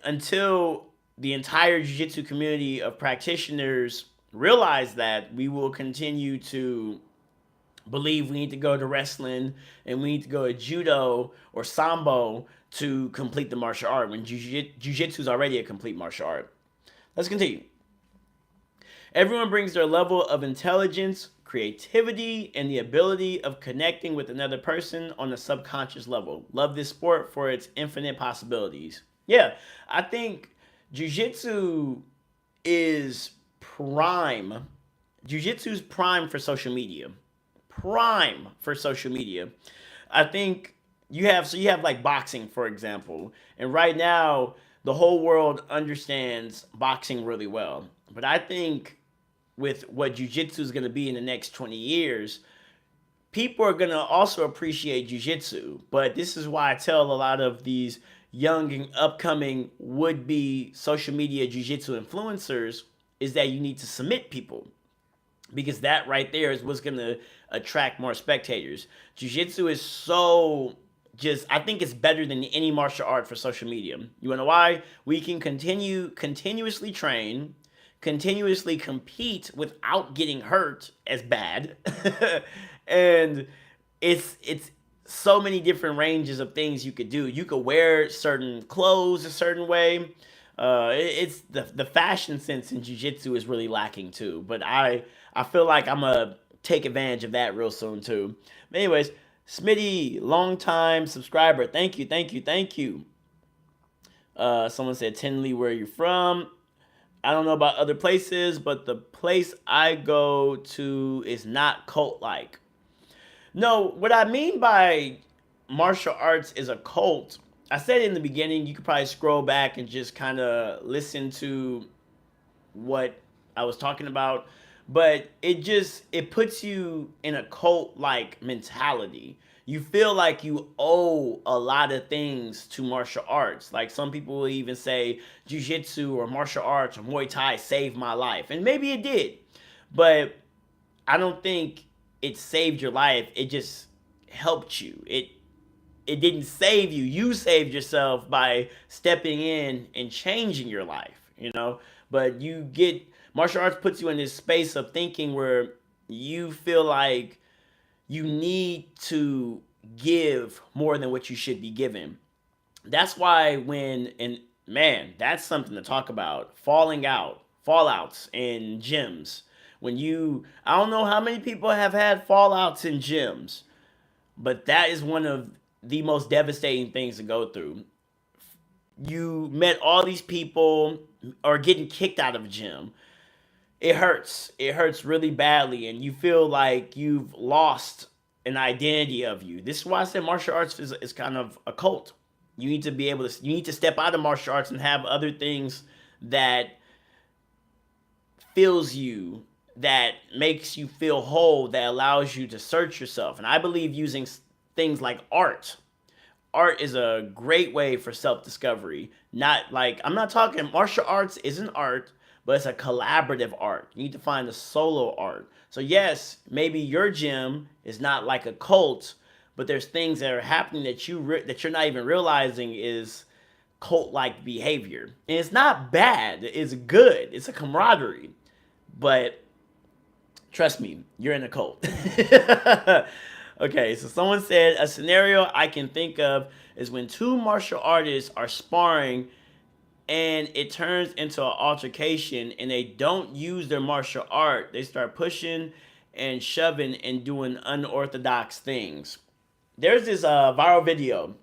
until the entire jiu-jitsu community of practitioners realize that, we will continue to believe we need to go to wrestling and we need to go to judo or sambo to complete the martial art when jiu-jitsu is already a complete martial art. Let's continue. Everyone brings their level of intelligence, creativity, and the ability of connecting with another person on a subconscious level. Love this sport for its infinite possibilities. Yeah, I think jiu-jitsu is prime. Jiu-jitsu's prime for social media. I think you have like boxing, for example. And right now, the whole world understands boxing really well. But I think with what jiu-jitsu is going to be in the next 20 years, people are going to also appreciate jiu-jitsu. But this is why I tell a lot of these young and upcoming would-be social media jiu-jitsu influencers is that you need to submit people. Because that right there is what's going to attract more spectators. Jiu-jitsu is so I think it's better than any martial art for social media. You want to know why? We can continuously train, continuously compete without getting hurt as bad. And it's so many different ranges of things you could do. You could wear certain clothes a certain way. It's the fashion sense in jiu-jitsu is really lacking too. But I feel like I'm gonna take advantage of that real soon too. But anyways, Smitty, long time subscriber. Thank you. Someone said Tinley, where are you from? I don't know about other places, but the place I go to is not cult-like. No, what I mean by martial arts is a cult, I said in the beginning, you could probably scroll back and just kind of listen to what I was talking about. but it puts you in a cult like mentality. You feel like you owe a lot of things to martial arts. Like some people will even say jujitsu or martial arts or Muay Thai saved my life. And maybe it did. But I don't think it saved your life. It just helped you. It didn't save you. You saved yourself by stepping in and changing your life, you know? But you get martial arts puts you in this space of thinking where you feel like you need to give more than what you should be given. That's why when and man, that's something to talk about. Fallouts in gyms. When you I don't know how many people have had fallouts in gyms, but that is one of the most devastating things to go through. You met all these people or getting kicked out of a gym. It hurts. It hurts really badly, and you feel like you've lost an identity of you. This is why I said martial arts is kind of a cult. You need to be able to. You need to step out of martial arts and have other things that fills you, that makes you feel whole, that allows you to search yourself. And I believe using things like art is a great way for self-discovery. Not like I'm not talking martial arts isn't art, but it's a collaborative art. You need to find the solo art. So yes, maybe your gym is not like a cult, but there's things that are happening that that you're not even realizing is cult-like behavior. And it's not bad. It's good. It's a camaraderie. But trust me, you're in a cult. Okay, so someone said a scenario I can think of is when two martial artists are sparring and it turns into an altercation and they don't use their martial art. They start pushing and shoving and doing unorthodox things. There's this viral video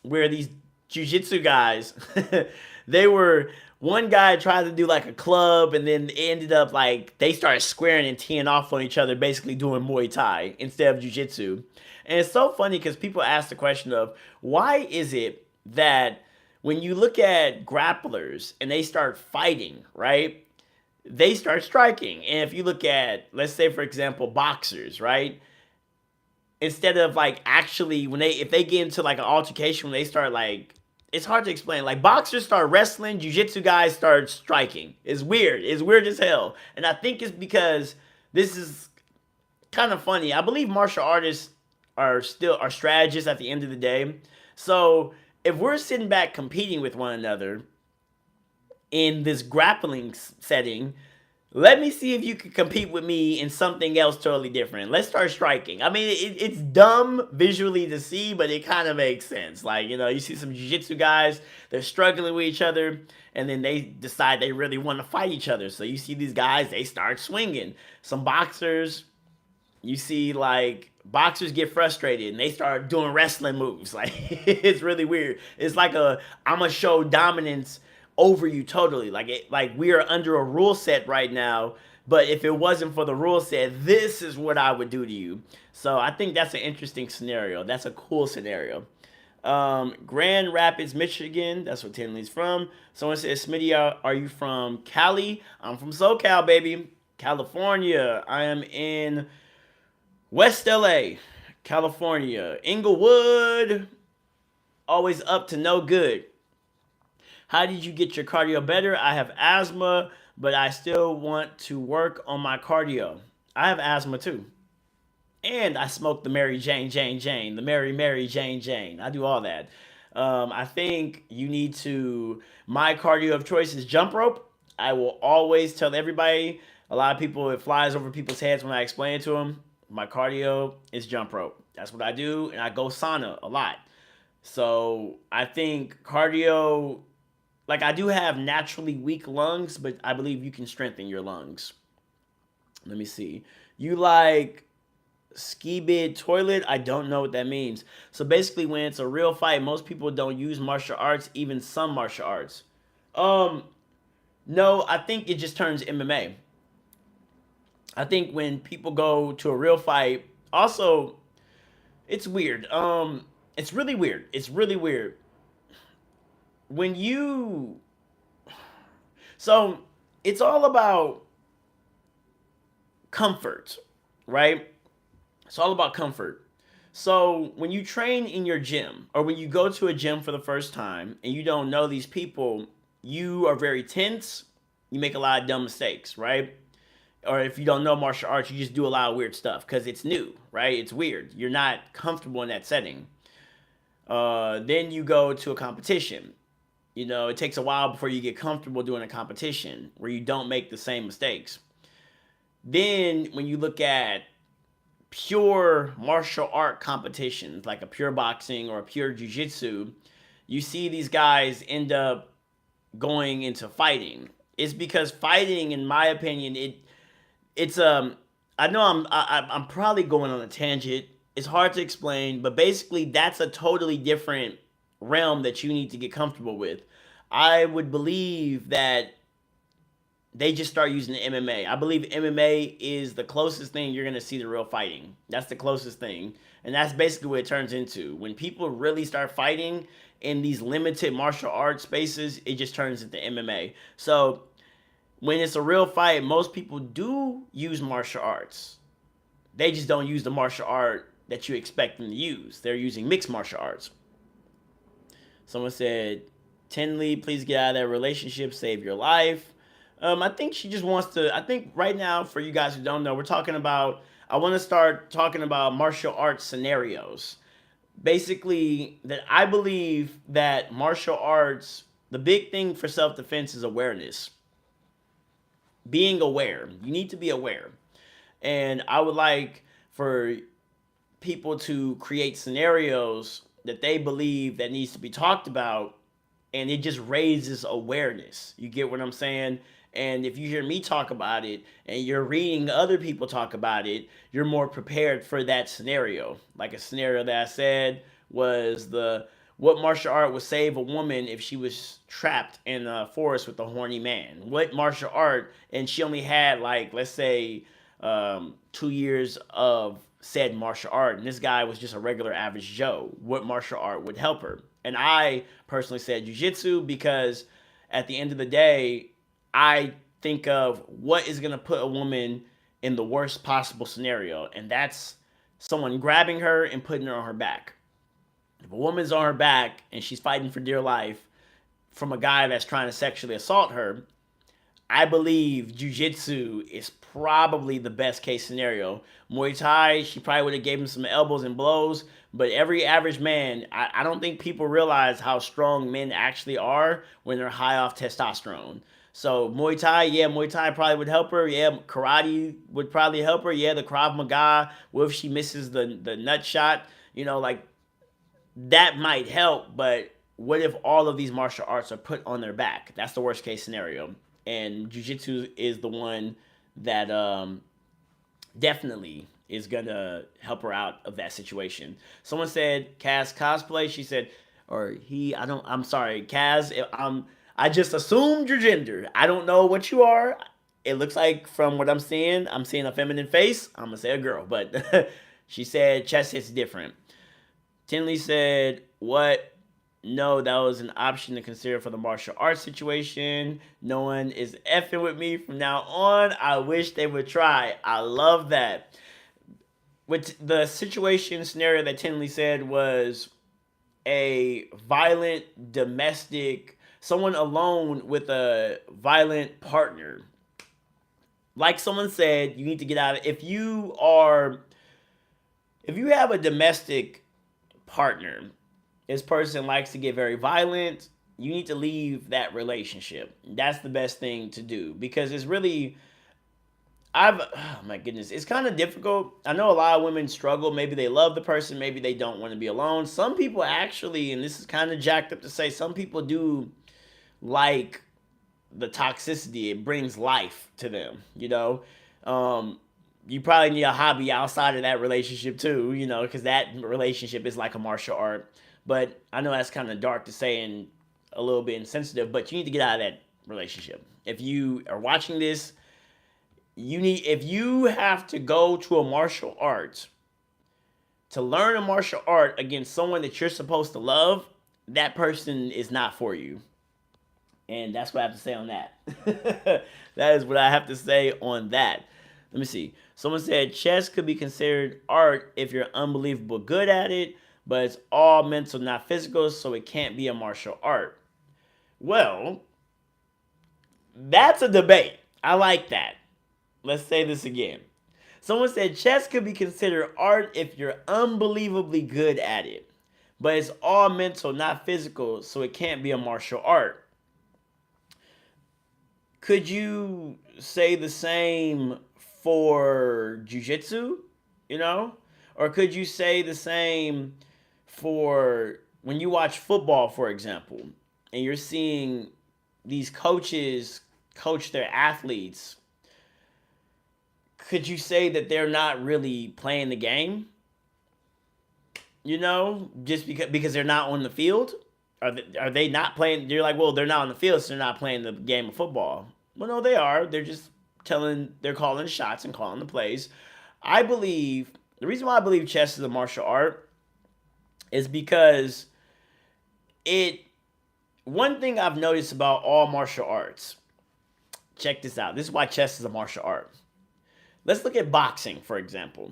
where these jujitsu guys, they were one guy tried to do like a club and then it ended up like they started squaring and teeing off on each other, basically doing Muay Thai instead of jujitsu. And it's so funny because people ask the question of why is it that when you look at grapplers and they start fighting, right? They start striking. And if you look at, let's say for example, boxers, right? Instead of like actually when if they get into like an altercation, when they start like it's hard to explain. Like boxers start wrestling, jiu-jitsu guys start striking. It's weird. It's weird as hell. And I think it's because this is kind of funny. I believe martial artists are strategists at the end of the day. So if we're sitting back competing with one another in this grappling setting, let me see if you can compete with me in something else totally different. Let's start striking. I mean, it's dumb visually to see, but it kind of makes sense. Like, you know, you see some jiu-jitsu guys, they're struggling with each other, and then they decide they really want to fight each other. So you see these guys, they start swinging. Some boxers, you see like boxers get frustrated and they start doing wrestling moves. Like it's really weird. It's like I'm gonna show dominance over you totally. Like we are under a rule set right now, but if it wasn't for the rule set, this is what I would do to you. So I think that's an interesting scenario. That's a cool scenario. Grand Rapids, Michigan. That's where Tinley's from. Someone says, Smitty, are you from Cali? I'm from SoCal, baby. California. I am in West LA, California. Inglewood. Always up to no good. How did you get your cardio better? I have asthma, but I still want to work on my cardio. I have asthma too. And I smoke the Mary Jane, Jane, Jane, the Mary Jane, Jane. I do all that. I think you need to, my cardio of choice is jump rope. I will always tell everybody, a lot of people, it flies over people's heads when I explain it to them. My cardio is jump rope. That's what I do. And I go sauna a lot. So I think cardio, like I do have naturally weak lungs, but I believe you can strengthen your lungs. Let me see. You like ski bid toilet? I don't know what that means. So basically when it's a real fight, most people don't use martial arts, even some martial arts. No, I think it just turns MMA. I think when people go to a real fight, also it's weird. It's really weird. It's really weird. When you, so it's all about comfort, right? It's all about comfort. So when you train in your gym or when you go to a gym for the first time and you don't know these people, you are very tense. You make a lot of dumb mistakes, right? Or if you don't know martial arts, you just do a lot of weird stuff because it's new, right? It's weird. You're not comfortable in that setting. Then you go to a competition. You know, it takes a while before you get comfortable doing a competition where you don't make the same mistakes. Then when you look at pure martial art competitions, like a pure boxing or a pure jiu-jitsu, you see these guys end up going into fighting. It's because fighting, in my opinion, it's I know I'm probably going on a tangent. It's hard to explain, but basically that's a totally different realm that you need to get comfortable with. I would believe that they just start using MMA. I believe MMA is the closest thing you're going to see to real fighting. That's the closest thing. And that's basically what it turns into. When people really start fighting in these limited martial arts spaces, it just turns into MMA. So when it's a real fight, most people do use martial arts. They just don't use the martial art that you expect them to use. They're using mixed martial arts. Someone said, Tinley, please get out of that relationship, save your life. I think she just wants to. I think right now, for you guys who don't know, we're talking about. I want to start talking about martial arts scenarios. Basically, that I believe that martial arts, the big thing for self defense is awareness. Being aware. You need to be aware. And I would like for people to create scenarios that they believe that needs to be talked about, and it just raises awareness. You get what I'm saying? And if you hear me talk about it and you're reading other people talk about it, you're more prepared for that scenario. Like a scenario that I said was the what martial art would save a woman if she was trapped in a forest with a horny man? What martial art, and she only had like, let's say, 2 years of said martial art, and this guy was just a regular average Joe. What martial art would help her? And I personally said jujitsu because at the end of the day, I think of what is going to put a woman in the worst possible scenario, and that's someone grabbing her and putting her on her back. If a woman's on her back and she's fighting for dear life from a guy that's trying to sexually assault her, I believe jujitsu is probably the best case scenario. Muay Thai, she probably would have gave him some elbows and blows, but every average man, I don't think people realize how strong men actually are when they're high off testosterone. So Muay Thai, yeah, Muay Thai probably would help her. Yeah, karate would probably help her. Yeah, the Krav Maga, what if she misses the nut shot? You know, like that might help, but what if all of these martial arts are put on their back? That's the worst case scenario. And jiu-jitsu is the one that definitely is gonna help her out of that situation. Someone said Kaz cosplay. She said, or he. I don't. I'm sorry, Kaz. I just assumed your gender. I don't know what you are. It looks like from what I'm seeing a feminine face. I'm gonna say a girl, but she said chest hits different. Tinley said, what? No, that was an option to consider for the martial arts situation. No one is effing with me from now on. I wish they would try. I love that. With the situation scenario that Tinley said was a violent domestic, someone alone with a violent partner. Like someone said, you need to get out of, if you have a domestic partner, this person likes to get very violent, you need to leave that relationship. That's the best thing to do because it's really, oh my goodness, it's kind of difficult. I know a lot of women struggle. Maybe they love the person, maybe they don't want to be alone. Some people actually, and this is kind of jacked up to say, some people do like the toxicity. It brings life to them, you know. You probably need a hobby outside of that relationship too, you know, because that relationship is like a martial art. But I know that's kind of dark to say and a little bit insensitive, but you need to get out of that relationship. If you are watching this, if you have to go to a martial art to learn a martial art against someone that you're supposed to love, that person is not for you. And that's what I have to say on that. That is what I have to say on that. Let me see. Someone said chess could be considered art if you're unbelievable good at it, but it's all mental, not physical, so it can't be a martial art. Well, that's a debate. I like that. Let's say this again. Someone said chess could be considered art if you're unbelievably good at it, but it's all mental, not physical, so it can't be a martial art. Could you say the same for jujitsu? You know? Or could you say the same for when you watch football, for example, and you're seeing these coaches coach their athletes? Could you say that they're not really playing the game? You know, just because they're not on the field? Are they not playing? You're like, well, they're not on the field, so they're not playing the game of football. Well, no, they are. They're calling shots and calling the plays. I believe the reason why I believe chess is a martial art is because it. One thing I've noticed about all martial arts. Check this out. This is why chess is a martial art. Let's look at boxing, for example.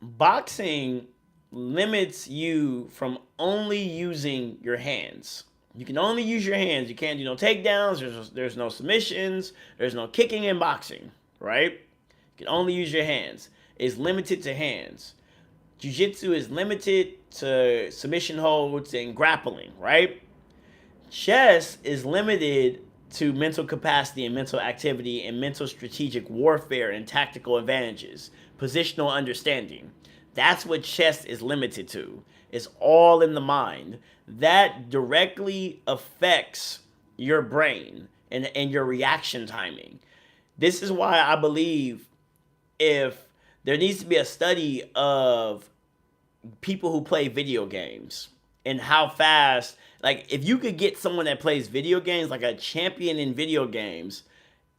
Boxing limits you from only using your hands. You can only use your hands. You can't do no takedowns. There's no submissions. There's no kicking in boxing, right? You can only use your hands. It's limited to hands. Jiu-jitsu is limited to submission holds and grappling, right? Chess is limited to mental capacity and mental activity and mental strategic warfare and tactical advantages, positional understanding. That's what chess is limited to. It's all in the mind. That directly affects your brain and your reaction timing. This is why I believe if there needs to be a study of people who play video games and how fast, like if you could get someone that plays video games, like a champion in video games,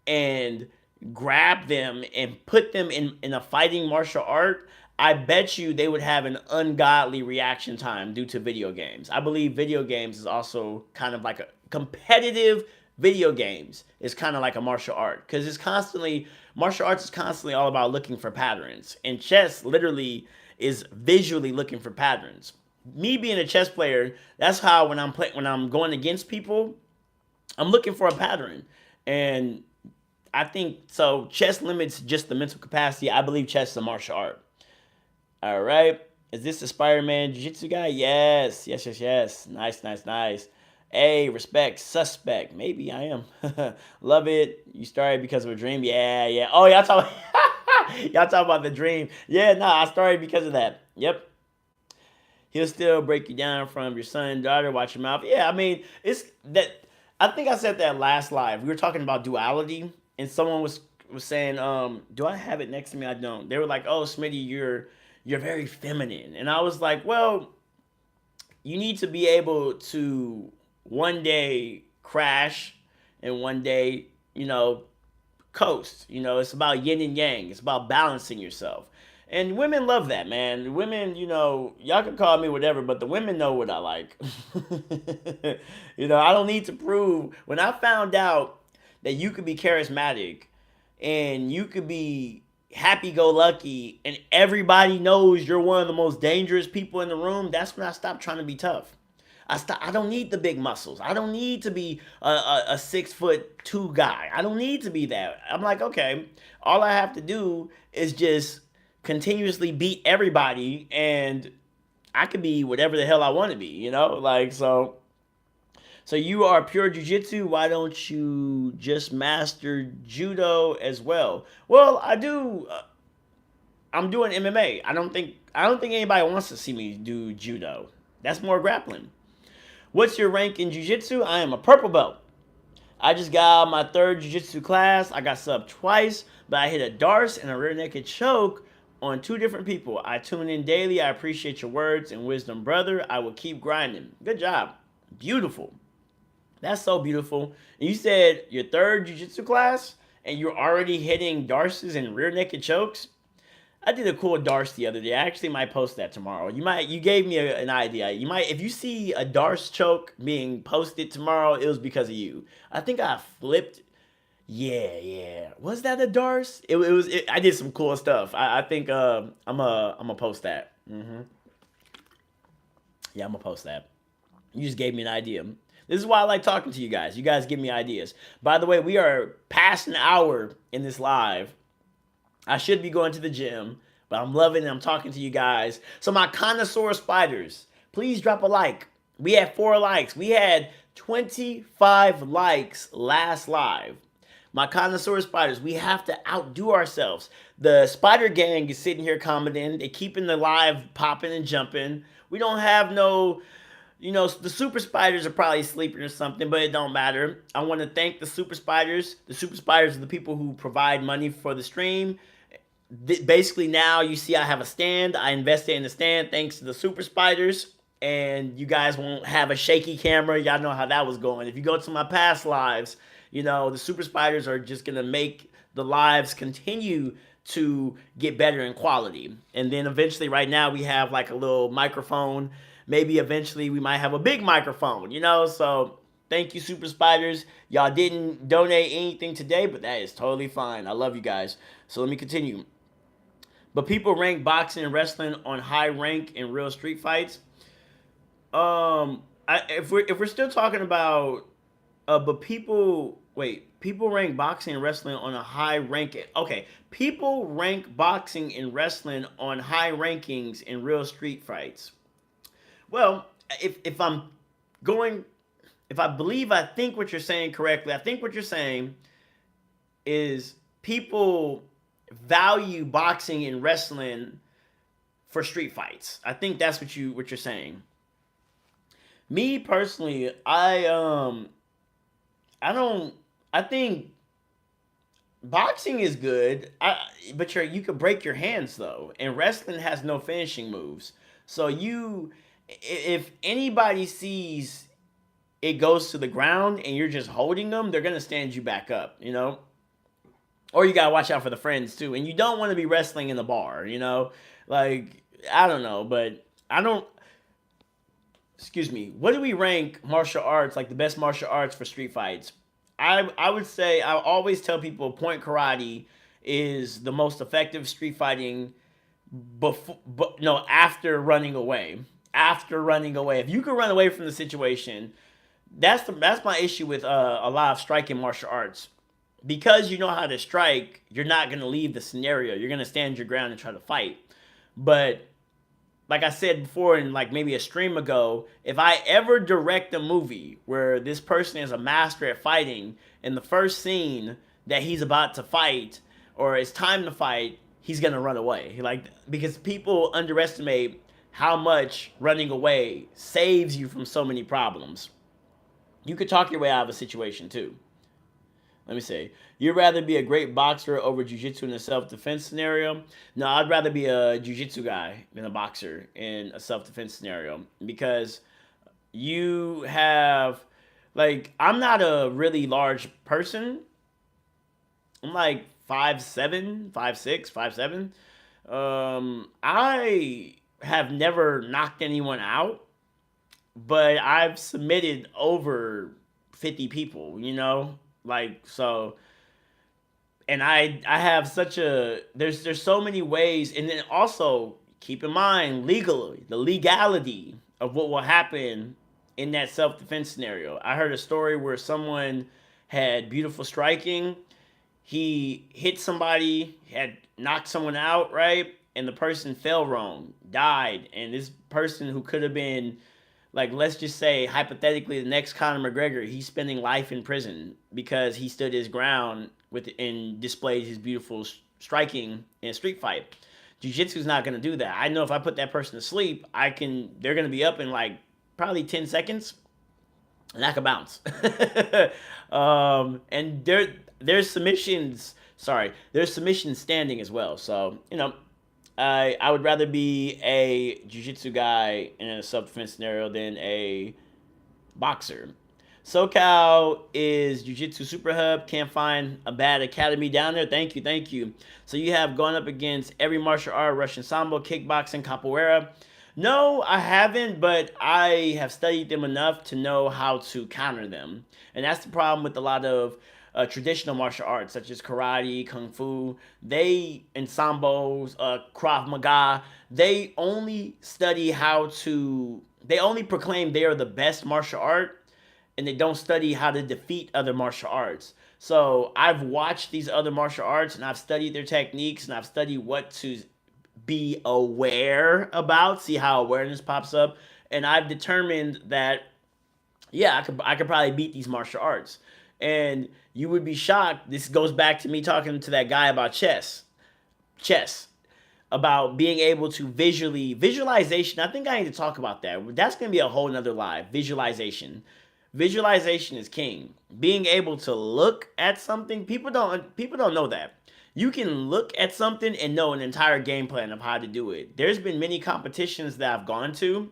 and grab them and put them in a fighting martial art, I bet you they would have an ungodly reaction time due to video games. I believe video games is also kind of like a competitive video games is kind of like a martial art because martial arts is constantly all about looking for patterns, and chess literally is visually looking for patterns. Me being a chess player, that's how when I'm going against people, I'm looking for a pattern, and I think so. Chess limits just the mental capacity. I believe chess is a martial art. All right. Is this the Spider-Man Jiu-Jitsu guy? Yes. Yes, yes, yes. Nice, nice, nice. Hey, respect, suspect. Maybe I am. Love it. You started because of a dream? Yeah, yeah. Oh, y'all talk about the dream. Yeah, no, I started because of that. Yep. He'll still break you down from your son and daughter. Watch your mouth. Yeah, I mean, it's that. I think I said that last live. We were talking about duality, and someone was saying, do I have it next to me? I don't. They were like, oh, Smitty, you're very feminine. And I was like, well, you need to be able to one day crash and one day, coast. It's about yin and yang. It's about balancing yourself. And women love that, man. Women, y'all can call me whatever, but the women know what I like. I don't need to prove. When I found out that you could be charismatic and you could be happy-go-lucky and everybody knows you're one of the most dangerous people in the room, that's when I stopped trying to be tough. I don't need the big muscles. I don't need to be a 6'2" guy. I don't need to be that. I'm like, okay, all I have to do is just continuously beat everybody and I could be whatever the hell I want to be, so you are pure jiu-jitsu. Why don't you just master judo as well? Well, I do. I'm doing MMA. I don't think anybody wants to see me do judo. That's more grappling. What's your rank in jiu-jitsu? I am a purple belt. I just got out my third jiu-jitsu class. I got subbed twice, but I hit a darce and a rear naked choke on 2 different people. I tune in daily. I appreciate your words and wisdom, brother. I will keep grinding. Good job. Beautiful. That's so beautiful. And you said your third jiu-jitsu class and you're already hitting darces and rear naked chokes? I did a cool darce the other day. I actually might post that tomorrow. You gave me an idea. If you see a darce choke being posted tomorrow, it was because of you. I think I flipped. Yeah. Was that a Darce? It was. I did some cool stuff. I think I'm gonna post that. Yeah, I'm gonna post that. You just gave me an idea. This is why I like talking to you guys. You guys give me ideas. By the way, we are past an hour in this live. I should be going to the gym, but I'm loving it. I'm talking to you guys. So my connoisseur spiders, please drop a like. We had 4 likes. We had 25 likes last live. My connoisseur spiders, we have to outdo ourselves. The spider gang is sitting here commenting. They're keeping the live popping and jumping. We don't have no, the super spiders are probably sleeping or something, but it don't matter. I want to thank the super spiders. The super spiders are the people who provide money for the stream. Basically, now you see I have a stand. I invested in the stand thanks to the super spiders. And you guys won't have a shaky camera. Y'all know how that was going. If you go to my past lives, the super spiders are just going to make the lives continue to get better in quality. And then eventually, right now, we have like a little microphone. Maybe eventually we might have a big microphone, So thank you, super spiders. Y'all didn't donate anything today, but that is totally fine. I love you guys. So let me continue. But people rank boxing and wrestling on high rank in real street fights. If we're still talking about, but people rank boxing and wrestling on a high rank. Okay, people rank boxing and wrestling on high rankings in real street fights. Well, if I'm going, if I believe I think what you're saying correctly, I think what you're saying is people value boxing and wrestling for street fights. I think that's what you're saying. Me personally, I don't I think boxing is good. But you could break your hands though, and wrestling has no finishing moves. So if anybody sees it goes to the ground and you're just holding them, they're gonna stand you back up. Or you gotta watch out for the friends too, and you don't want to be wrestling in the bar. Like I don't know, but I don't. Excuse me. What do we rank martial arts, like the best martial arts for street fights? I would say I always tell people point karate is the most effective street fighting before, but no, after running away. After running away, if you can run away from the situation, that's my issue with a lot of striking martial arts. Because you know how to strike, you're not gonna leave the scenario. You're gonna stand your ground and try to fight. But like I said before, in like maybe a stream ago, if I ever direct a movie where this person is a master at fighting, in the first scene that he's about to fight or it's time to fight, he's gonna run away. Like because people underestimate how much running away saves you from so many problems. You could talk your way out of a situation too. Let me say, you'd rather be a great boxer over jiu-jitsu in a self-defense scenario? No, I'd rather be a jiu-jitsu guy than a boxer in a self-defense scenario because you have, like, I'm not a really large person. I'm like 5'7", 5'6", 5'7". I have never knocked anyone out, but I've submitted over 50 people. Like so, and I have such a there's so many ways, and then also keep in mind legally the legality of what will happen in that self defense scenario. I heard a story where someone had beautiful striking. He hit somebody, had knocked someone out, right? And the person fell wrong, died, and this person who could have been, like, let's just say hypothetically the next Conor McGregor, he's spending life in prison because he stood his ground with and displayed his beautiful striking in a street fight. Jiu-jitsu is not going to do that. I know if I put that person to sleep, they're going to be up in like probably 10 seconds and I can bounce. And there's submissions, there's submission standing as well. So, I would rather be a jiu-jitsu guy in a self-defense scenario than a boxer. SoCal is jiu-jitsu super hub. Can't find a bad academy down there. Thank you, thank you. So you have gone up against every martial art, Russian sambo, kickboxing, capoeira. No, I haven't, but I have studied them enough to know how to counter them. And that's the problem with a lot of traditional martial arts such as karate, kung fu, they and sambos, krav maga, they only study how to. They only proclaim they are the best martial art, and they don't study how to defeat other martial arts. So I've watched these other martial arts and I've studied their techniques and I've studied what to be aware about, see how awareness pops up, and I've determined that yeah, I could probably beat these martial arts. And you would be shocked. This goes back to me talking to that guy about chess, about being able to visualization. I think I need to talk about that. That's gonna be a whole nother live. Visualization is king. Being able to look at something, people don't know that. You can look at something and know an entire game plan of how to do it. There's been many competitions that I've gone to,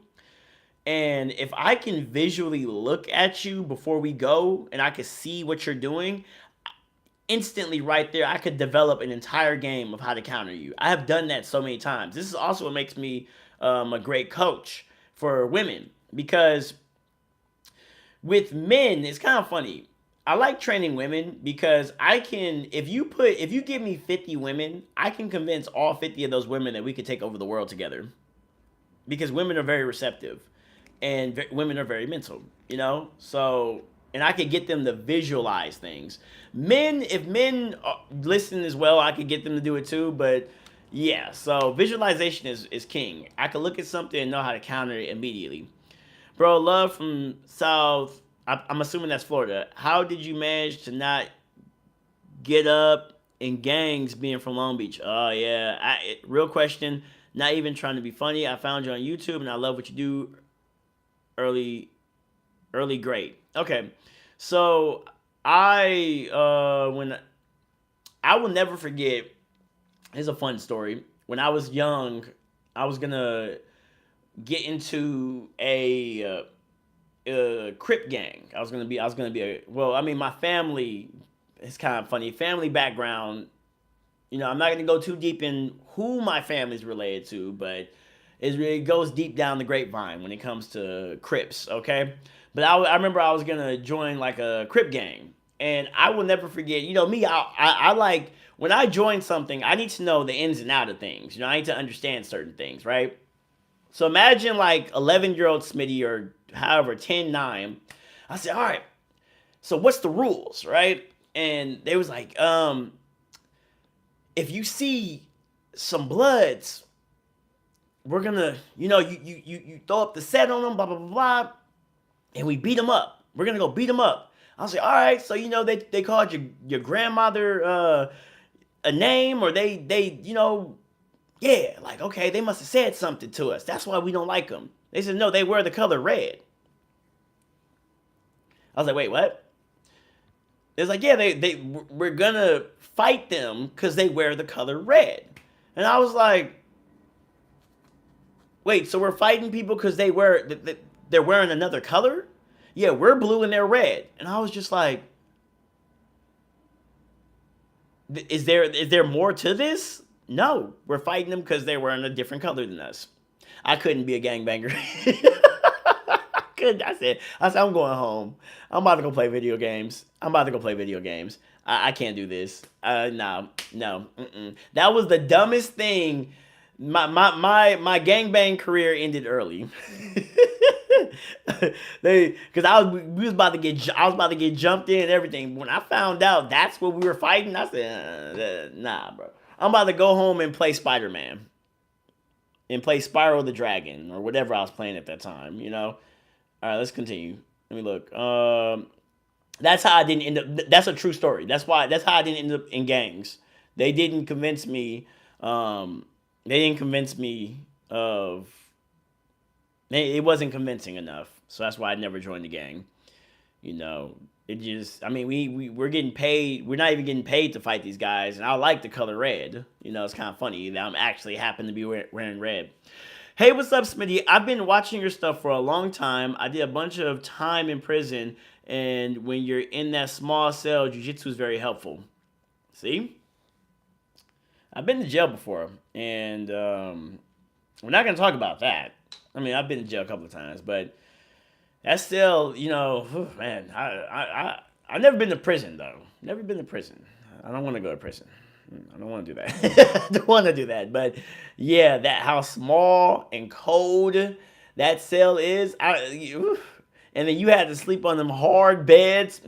and if I can visually look at you before we go and I can see what you're doing, instantly right there, I could develop an entire game of how to counter you. I have done that so many times. This is also what makes me a great coach for women, because with men, it's kind of funny. I like training women because I can, if you give me 50 women, I can convince all 50 of those women that we could take over the world together. Because women are very receptive and women are very mental, you know? So, and I could get them to visualize things. Men, if men listen as well, I could get them to do it too, but yeah, so visualization is king. I could look at something and know how to counter it immediately. Bro, love from South, I'm assuming that's Florida. How did you manage to not get up in gangs being from Long Beach? Oh, yeah. Real question. Not even trying to be funny. I found you on YouTube and I love what you do. Early, early great. Okay. So when I will never forget, here's a fun story. When I was young, I was gonna get into a Crip gang. I was gonna be well, I mean, my family, it's kind of funny. Family background, I'm not gonna go too deep in who my family's related to, but it goes deep down the grapevine when it comes to Crips, okay? But I remember I was gonna join like a Crip gang, and I will never forget. Me, I like when I join something, I need to know the ins and out of things. I need to understand certain things, right? So imagine like 11-year-old Smitty or however 10, 9. I said, all right. So what's the rules, right? And they was like, if you see some bloods, we're gonna, you throw up the set on them, blah blah blah blah, and we beat them up. We're gonna go beat them up. I was like, all right. So they called your grandmother a name, or they yeah, like, okay, they must have said something to us. That's why we don't like them. They said no, they wear the color red. I was like, wait, what? It's like, yeah, we're gonna fight them because they wear the color red. And I was like, wait, so we're fighting people because they're wearing another color? Yeah, we're blue and they're red. And I was just like, is there more to this? No, we're fighting them because they're wearing a different color than us. I couldn't be a gangbanger. I couldn't. I said, I'm going home. I'm about to go play video games. I can't do this. No. Mm-mm. That was the dumbest thing. My gangbang career ended early. Because I was about to get jumped in and everything. When I found out that's what we were fighting, I said, nah, bro. I'm about to go home and play Spider-Man and play Spyro the Dragon or whatever I was playing at that time. All right, let's continue. Let me look. That's how I didn't end up. That's a true story. That's how I didn't end up in gangs. They didn't convince me. Of. It wasn't convincing enough. So that's why I never joined the gang. It just. I mean, we're getting paid. We're not even getting paid to fight these guys, and I like the color red. It's kind of funny that I'm actually happen to be wearing red. Hey, what's up, Smitty? I've been watching your stuff for a long time. I did a bunch of time in prison, and when you're in that small cell, jiu-jitsu is very helpful. See? I've been to jail before, and we're not going to talk about that. I mean, I've been to jail a couple of times, but that's still, man, I've never been to prison though. Never been to prison. I don't want to go to prison. I don't want to do that. I don't want to do that. But yeah, that how small and cold that cell is. And then you had to sleep on them hard beds.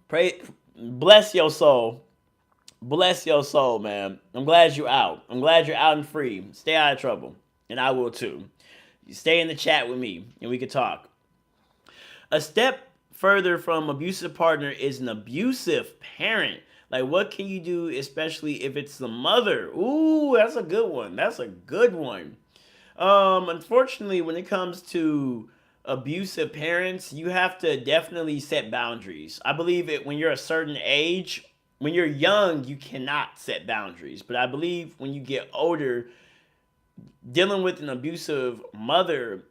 Pray, bless your soul. Bless your soul, man. I'm glad you're out. I'm glad you're out and free. Stay out of trouble, and I will too. You stay in the chat with me, and we can talk. A step further from abusive partner is an abusive parent. Like, what can you do, especially if it's the mother? Ooh, that's a good one. That's a good one. Unfortunately, when it comes to abusive parents, you have to definitely set boundaries. I believe it when you're a certain age. When you're young, you cannot set boundaries. But I believe when you get older, dealing with an abusive mother,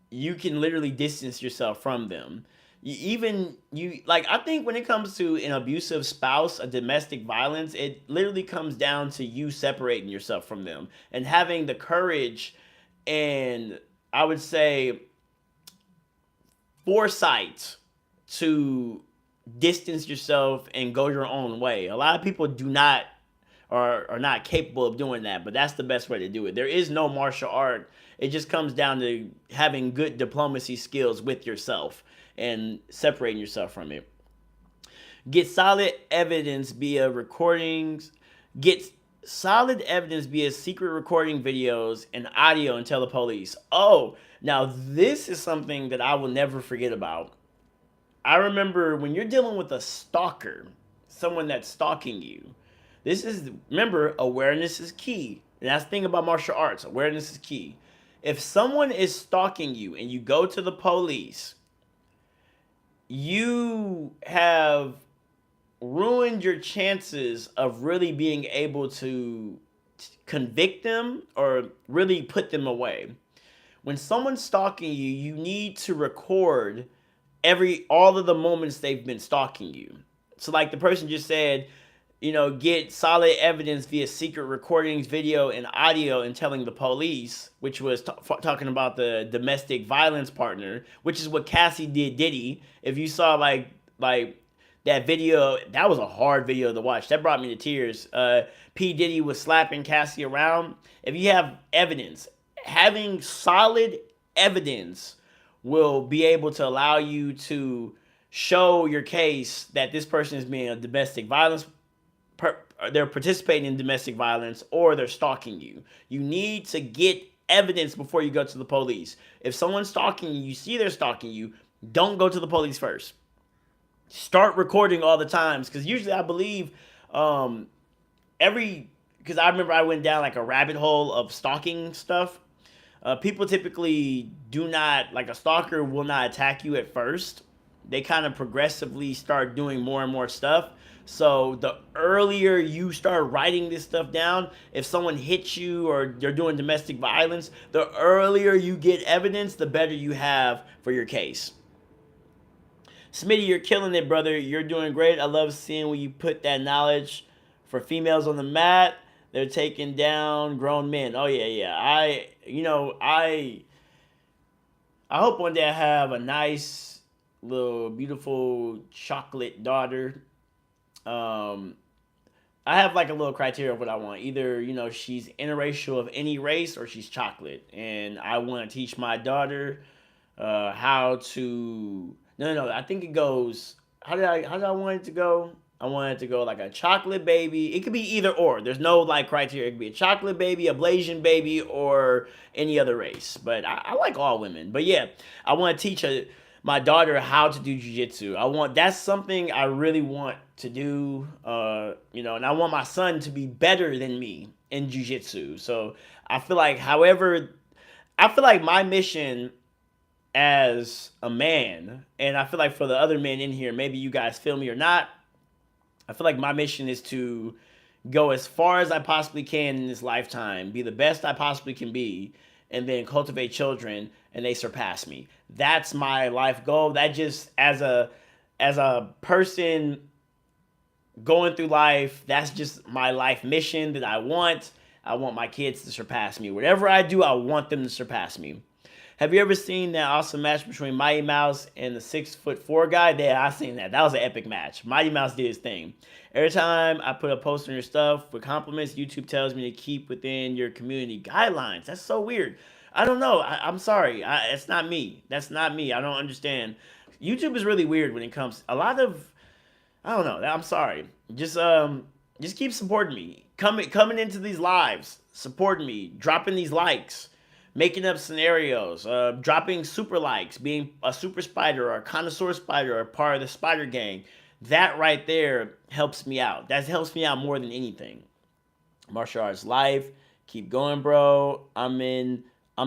you can literally distance yourself from them. I think when it comes to an abusive spouse, a domestic violence, it literally comes down to you separating yourself from them and having the courage and, I would say, foresight to distance yourself and go your own way. A lot of people do not are not capable of doing that, but that's the best way to do it. There is no martial art. It just comes down to having good diplomacy skills with yourself and separating yourself from it. Get solid evidence via recordings. Get solid evidence via secret recording videos and audio and tell the police. Oh, now this is something that I will never forget about. I remember when you're dealing with a stalker, someone that's stalking you. Remember, awareness is key. And that's the thing about martial arts. Awareness is key. If someone is stalking you and you go to the police, you have ruined your chances of really being able to convict them or really put them away. When someone's stalking you, you need to record all of the moments they've been stalking you. So like the person just said, get solid evidence via secret recordings, video, and audio and telling the police, which was talking about the domestic violence partner, which is what Cassie did Diddy. If you saw like that video, that was a hard video to watch. That brought me to tears. P. Diddy was slapping Cassie around. If you have evidence, having solid evidence will be able to allow you to show your case that this person is being a domestic violence they're participating in domestic violence or they're stalking you. You need to get evidence before you go to the police. If someone's stalking you, you see they're stalking you, don't go to the police first. Start recording all the times, because usually I believe because I remember I went down like a rabbit hole of stalking stuff. People typically do not, like a stalker will not attack you at first. They kind of progressively start doing more and more stuff. So the earlier you start writing this stuff down, if someone hits you or you're doing domestic violence, the earlier you get evidence, the better you have for your case. Smitty, you're killing it, brother. You're doing great. I love seeing when you put that knowledge for females on the mat. They're taking down grown men. Oh yeah. I hope one day I have a nice little beautiful chocolate daughter. I have like a little criteria of what I want. Either, she's interracial of any race or she's chocolate. And I want to teach my daughter how to... No, I think it goes... How did I want it to go? I want it to go like a chocolate baby. It could be either or. There's no like criteria. It could be a chocolate baby, a Blasian baby, or any other race. But I like all women. But yeah, I want to teach my daughter how to do jiu-jitsu. That's something I really want to do, and I want my son to be better than me in jiu-jitsu. So I feel like my mission as a man, and I feel like for the other men in here, maybe you guys feel me or not, I feel like my mission is to go as far as I possibly can in this lifetime, be the best I possibly can be, and then cultivate children and they surpass me. That's my life goal. That just as a person going through life, that's just my life mission that I want. I want my kids to surpass me. Whatever I do, I want them to surpass me. Have you ever seen that awesome match between Mighty Mouse and the 6'4" guy? Yeah, I seen that. That was an epic match. Mighty Mouse did his thing. Every time I put a post on your stuff with compliments, YouTube tells me to keep within your community guidelines. That's so weird. I don't know. I'm sorry. It's not me. That's not me. I don't understand. YouTube is really weird when it comes. A lot of I don't know. I'm sorry. Just keep supporting me. Coming into these lives, supporting me, dropping these likes, making up scenarios, dropping super likes, being a super spider or a connoisseur spider or part of the spider gang. That right there helps me out. That helps me out more than anything. Martial arts life. Keep going, bro. I'm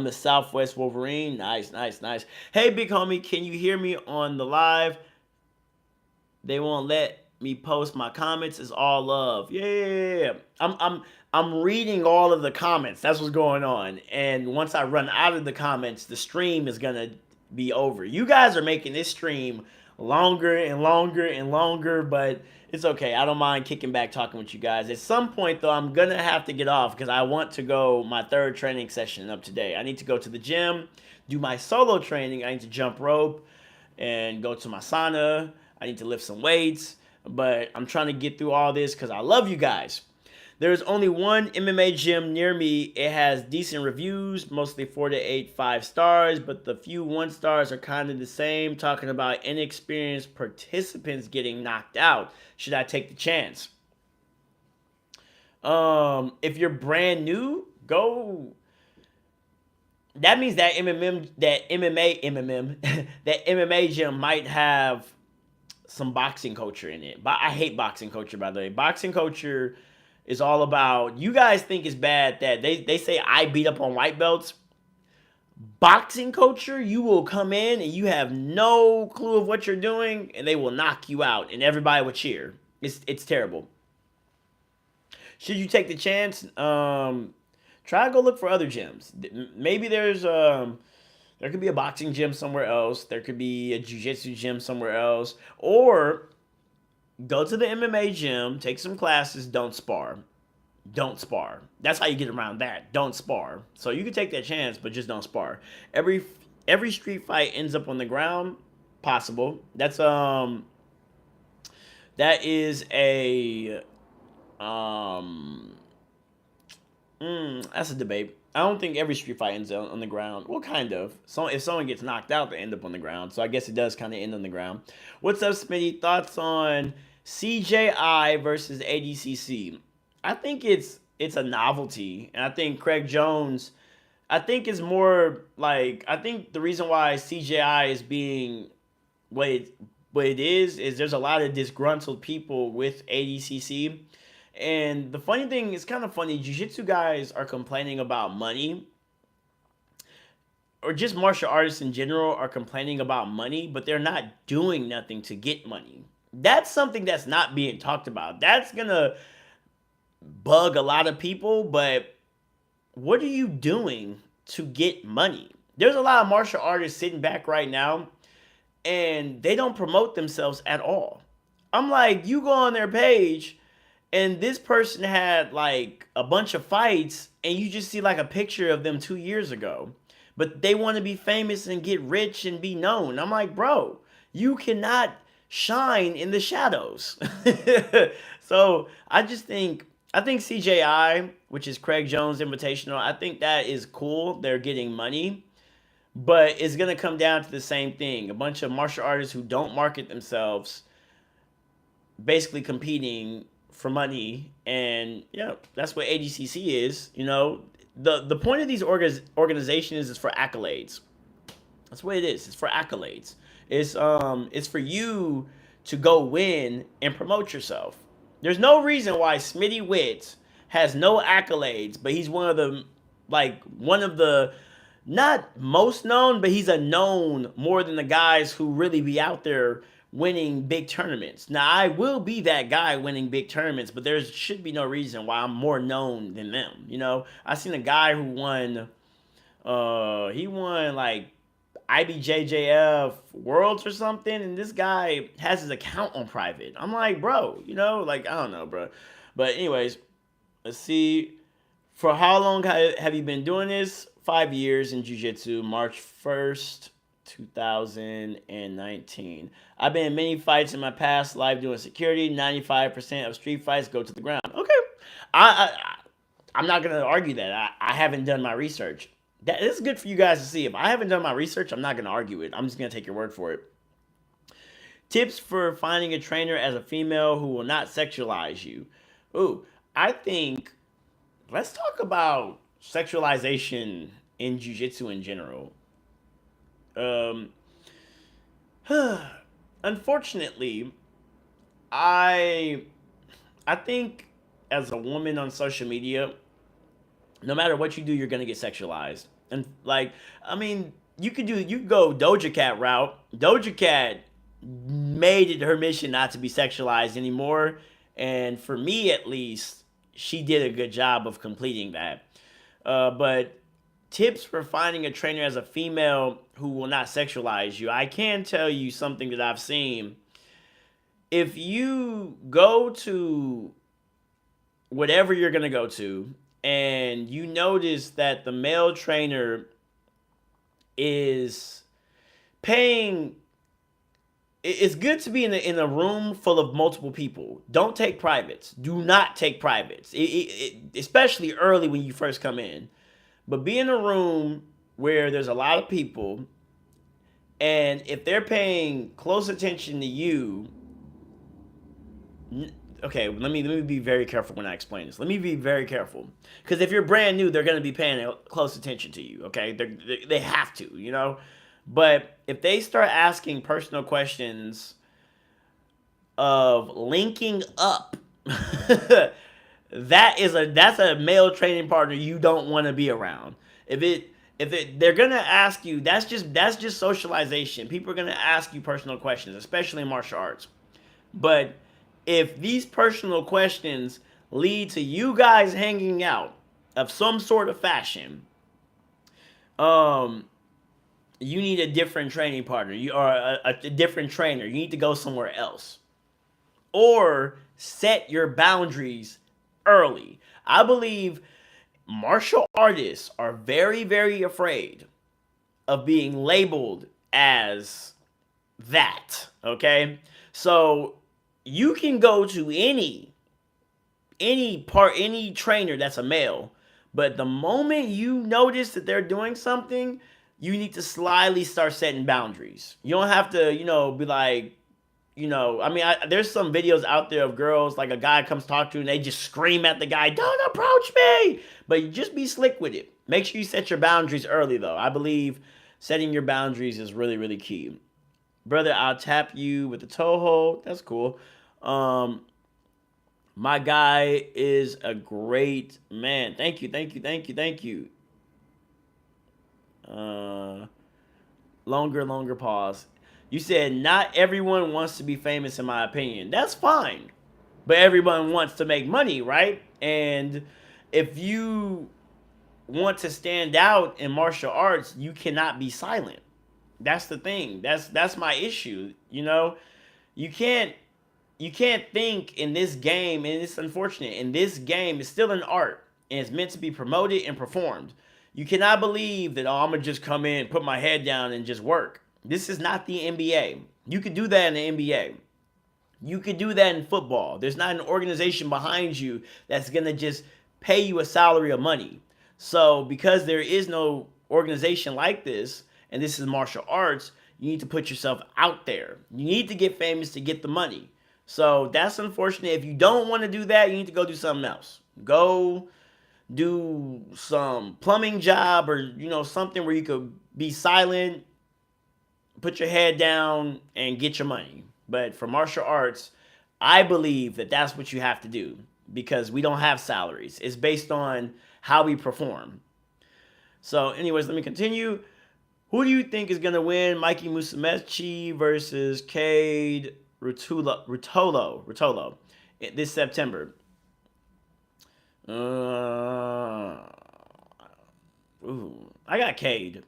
the Southwest Wolverine. Nice, nice, nice. Hey, big homie, can you hear me on the live? They won't let me post my comments. It's all love. Yeah. I'm reading all of the comments. That's what's going on. And once I run out of the comments, the stream is gonna be over. You guys are making this stream longer and longer and longer, but it's okay. I don't mind kicking back talking with you guys. At some point though, I'm gonna have to get off because I want to go my third training session up today. I need to go to the gym, do my solo training. I need to jump rope and go to my sauna. I need to lift some weights, but I'm trying to get through all this because I love you guys. There's only one MMA gym near me. It has decent reviews, mostly 4 to 8, 5 stars, but the few 1 stars are kind of the same, talking about inexperienced participants getting knocked out. Should I take the chance? If you're brand new, go. That means that that MMA gym might have some boxing culture in it. But I hate boxing culture, by the way. Boxing culture is all about, you guys think it's bad that they say I beat up on white belts. Boxing culture, you will come in and you have no clue of what you're doing and they will knock you out and everybody will cheer. It's terrible. Should you take the chance? Try to go look for other gyms. Maybe there could be a boxing gym somewhere else. There could be a jiu-jitsu gym somewhere else. Or go to the MMA gym, take some classes, don't spar. Don't spar. That's how you get around that. Don't spar. So you can take that chance, but just don't spar. Every street fight ends up on the ground. Possible. That is a that's a debate. I don't think every street fight ends on the ground. Well, kind of. So if someone gets knocked out, they end up on the ground. So I guess it does kind of end on the ground. What's up, Smitty? Thoughts on CJI versus ADCC? I think it's a novelty, and I think Craig Jones. I think is more like, I think the reason why CJI is being what it is there's a lot of disgruntled people with ADCC. And the funny thing is kind of funny. Jiu-jitsu guys are complaining about money, or just martial artists in general are complaining about money, but they're not doing nothing to get money. That's something that's not being talked about. That's gonna bug a lot of people, but what are you doing to get money? There's a lot of martial artists sitting back right now, and they don't promote themselves at all. I'm like, you go on their page, and this person had like a bunch of fights and you just see like a picture of them 2 years ago. But they want to be famous and get rich and be known. I'm like, bro, you cannot shine in the shadows. So I think CJI, which is Craig Jones Invitational, I think that is cool. They're getting money. But it's going to come down to the same thing. A bunch of martial artists who don't market themselves basically competing for money, and yeah, that's what ADCC is. You know, the point of these organizations is for accolades. That's what it is. It's for accolades. It's for you to go win and promote yourself. There's no reason why Smitty'Wit has no accolades, but he's one of the not most known, but he's a known more than the guys who really be out there winning big tournaments. Now, I will be that guy winning big tournaments, but there should be no reason why I'm more known than them. You know, I seen a guy who won, he won like IBJJF Worlds or something, and this guy has his account on private. I'm like, bro, you know, like, I don't know, bro. But anyways, let's see. For how long have you been doing this? 5 years in jiu-jitsu, March 1st, 2019. I've been in many fights in my past life doing security. 95% of street fights go to the ground. Okay. I'm not going to argue that. I haven't done my research. That is good for you guys to see. If I haven't done my research, I'm not going to argue it. I'm just going to take your word for it. Tips for finding a trainer as a female who will not sexualize you. Ooh, I think let's talk about sexualization in jiu-jitsu in general. Um, Unfortunately, I I think as a woman on social media, no matter what you do, you're gonna get sexualized. And like, I mean, you could go Doja Cat route. Doja Cat made it her mission not to be sexualized anymore, and for me at least, she did a good job of completing that. But tips for finding a trainer as a female who will not sexualize you. I can tell you something that I've seen. If you go to whatever you're gonna go to, and you notice that the male trainer is paying, it's good to be in a room full of multiple people. Don't take privates. Do not take privates, especially early when you first come in. But be in a room where there's a lot of people, and if they're paying close attention to you, okay, let me be very careful when I explain this. Let me be very careful, because if you're brand new, they're going to be paying close attention to you. Okay, they have to, you know. But if they start asking personal questions of linking up, that's a male training partner you don't want to be around. If they're gonna ask you, that's just socialization. People are gonna ask you personal questions, especially in martial arts. But if these personal questions lead to you guys hanging out of some sort of fashion, um, you need a different training partner. You or a different trainer. You need to go somewhere else, or set your boundaries early. I believe martial artists are very, very afraid of being labeled as that. Okay, so you can go to any trainer that's a male, but the moment you notice that they're doing something, you need to slyly start setting boundaries. You don't have to, be like, I mean, there's some videos out there of girls, like a guy comes talk to you and they just scream at the guy, "Don't approach me!" But you just be slick with it. Make sure you set your boundaries early, though. I believe setting your boundaries is really, really key. Brother, I'll tap you with the toe hold. That's cool. Um, my guy is a great man. Thank you, thank you, thank you, thank you. Uh, longer pause. You said not everyone wants to be famous, in my opinion. That's fine, but everyone wants to make money, right? And if you want to stand out in martial arts, you cannot be silent. That's the thing. That's my issue. You can't you can't think in this game, and it's unfortunate. In this game, it's still an art, and it's meant to be promoted and performed. You cannot believe that, oh, I'm gonna just come in, put my head down, and just work. This is not the NBA. You could do that in the NBA. You could do that in football. There's not an organization behind you that's gonna just pay you a salary of money. So because there is no organization like this, and this is martial arts, you need to put yourself out there. You need to get famous to get the money. So that's unfortunate. If you don't want to do that, you need to go do something else. Go do some plumbing job, or something where you could be silent, put your head down, and get your money. But for martial arts, I believe that that's what you have to do, because we don't have salaries. It's based on how we perform. So anyways, let me continue. Who do you think is going to win, Mikey Musumeci versus Cade Rutolo this September? I got Cade.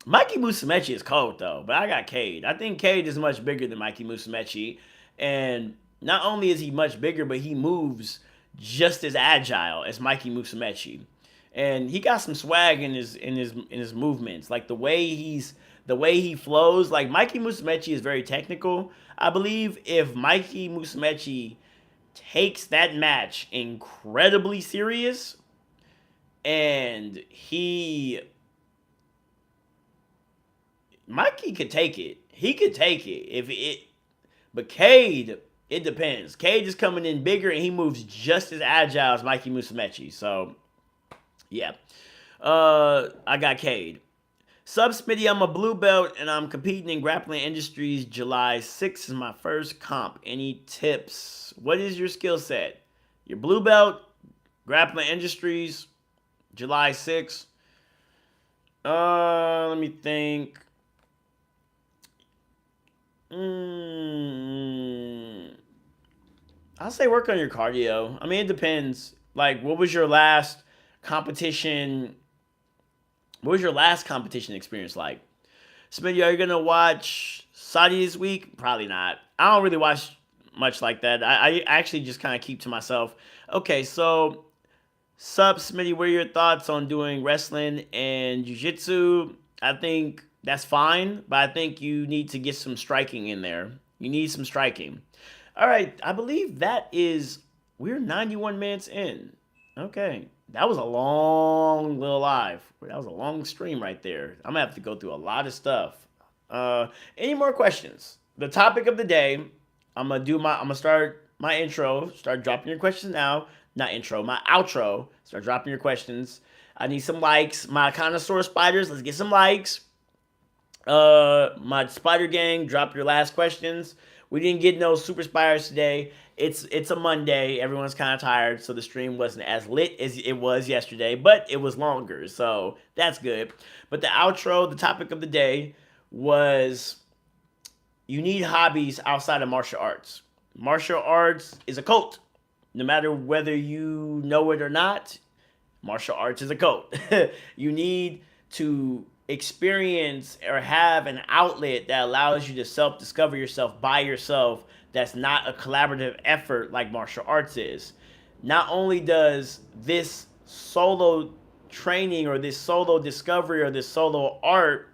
Mikey Musumeci is cold, though, but I got Cade. I think Cade is much bigger than Mikey Musumeci, and not only is he much bigger, but he moves just as agile as Mikey Musumeci, and he got some swag in his movements, like the way he flows. Like Mikey Musumeci is very technical. I believe if Mikey Musumeci takes that match incredibly serious, and Mikey could take it. He could take it if it. But Cade, it depends. Cade is coming in bigger and he moves just as agile as Mikey Musumeci. So yeah, I got Cade. Sub Smitty, I'm a blue belt and I'm competing in Grappling Industries. July 6th is my first comp. Any tips? What is your skill set? Your blue belt, Grappling Industries, July 6th. Let me think. I'll say work on your cardio. I mean, it depends. Like, what was your last competition? What was your last competition experience like? Smitty, are you gonna watch Saudi this week? Probably not. I don't really watch much like that. I actually just kind of keep to myself. Okay, so sup, Smitty, what are your thoughts on doing wrestling and jiu-jitsu? I think that's fine, but I think you need to get some striking in there. You need some striking. All right, I believe we're 91 minutes in. Okay, that was a long little live. That was a long stream right there. I'm gonna have to go through a lot of stuff. Any more questions? The topic of the day. I'm gonna start my intro. Start dropping your questions now. Not intro, my outro. Start dropping your questions. I need some likes. My connoisseur spiders, let's get some likes. My spider gang, drop your last questions. We didn't get no super spiders today. It's a Monday. Everyone's kind of tired, so the stream wasn't as lit as it was yesterday, but it was longer, so that's good. But the outro, the topic of the day was you need hobbies outside of martial arts. Martial arts is a cult. No matter whether you know it or not, martial arts is a cult. You need to experience or have an outlet that allows you to self-discover yourself by yourself, that's not a collaborative effort like martial arts is. Not only does this solo training or this solo discovery or this solo art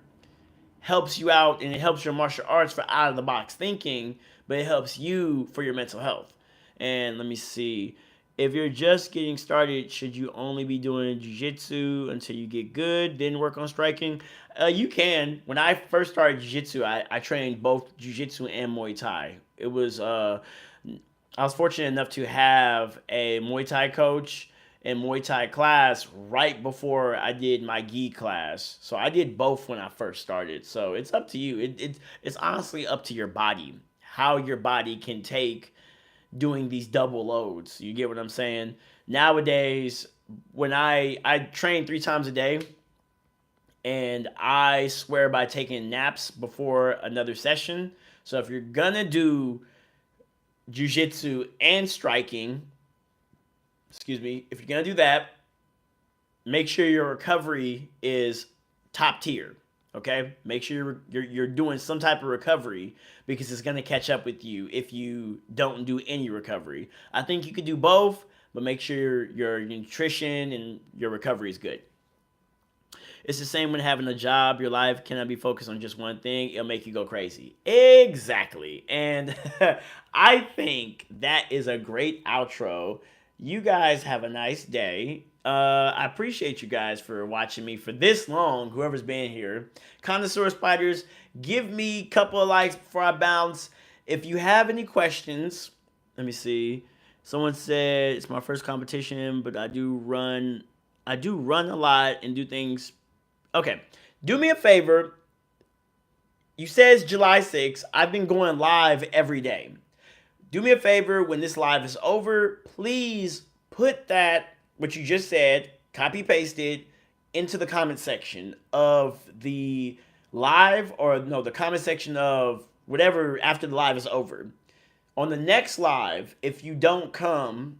helps you out and it helps your martial arts for out of the box thinking, but it helps you for your mental health. And let me see. If you're just getting started, should you only be doing jiu-jitsu until you get good, then work on striking? You can. When I first started jiu-jitsu, I trained both jiu-jitsu and Muay Thai. It was I was fortunate enough to have a Muay Thai coach and Muay Thai class right before I did my gi class. So I did both when I first started. So it's up to you. It's honestly up to your body, how your body can take doing these double loads. You get what I'm saying? Nowadays, when I train 3 times a day, and I swear by taking naps before another session. So if you're gonna do jiu-jitsu and striking, if you're gonna do that, make sure your recovery is top tier. Okay, make sure you're doing some type of recovery, because it's gonna catch up with you if you don't do any recovery. I think you could do both, but make sure your nutrition and your recovery is good. It's the same when having a job. Your life cannot be focused on just one thing. It'll make you go crazy. Exactly. And I think that is a great outro. You guys have a nice day. I appreciate you guys for watching me for this long, whoever's been here. Connoisseur Spiders, give me a couple of likes before I bounce. If you have any questions, let me see. Someone said it's my first competition, but I do run a lot and do things. Okay, do me a favor. You said it's July 6th. I've been going live every day. Do me a favor, when this live is over, please put that, what you just said, copy paste it into the comment section of the live, or no, the comment section of whatever after the live is over. On the next live, if you don't come,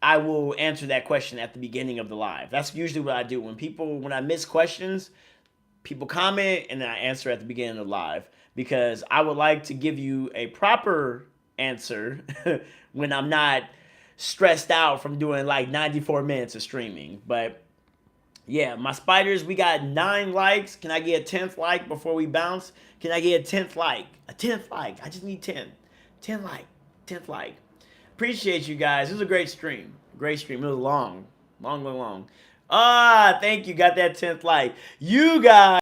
I will answer that question at the beginning of the live. That's usually what I do. When I miss questions, people comment and then I answer at the beginning of the live, because I would like to give you a proper answer when I'm not stressed out from doing like 94 minutes of streaming. But yeah, my spiders, we got 9 likes. Can I get a 10th like before we bounce? Can I get a 10th like? A 10th like. I just need 10. 10 like. 10th like. Appreciate you guys. It was a great stream. Great stream. It was long. Long. Thank you. Got that 10th like. You guys.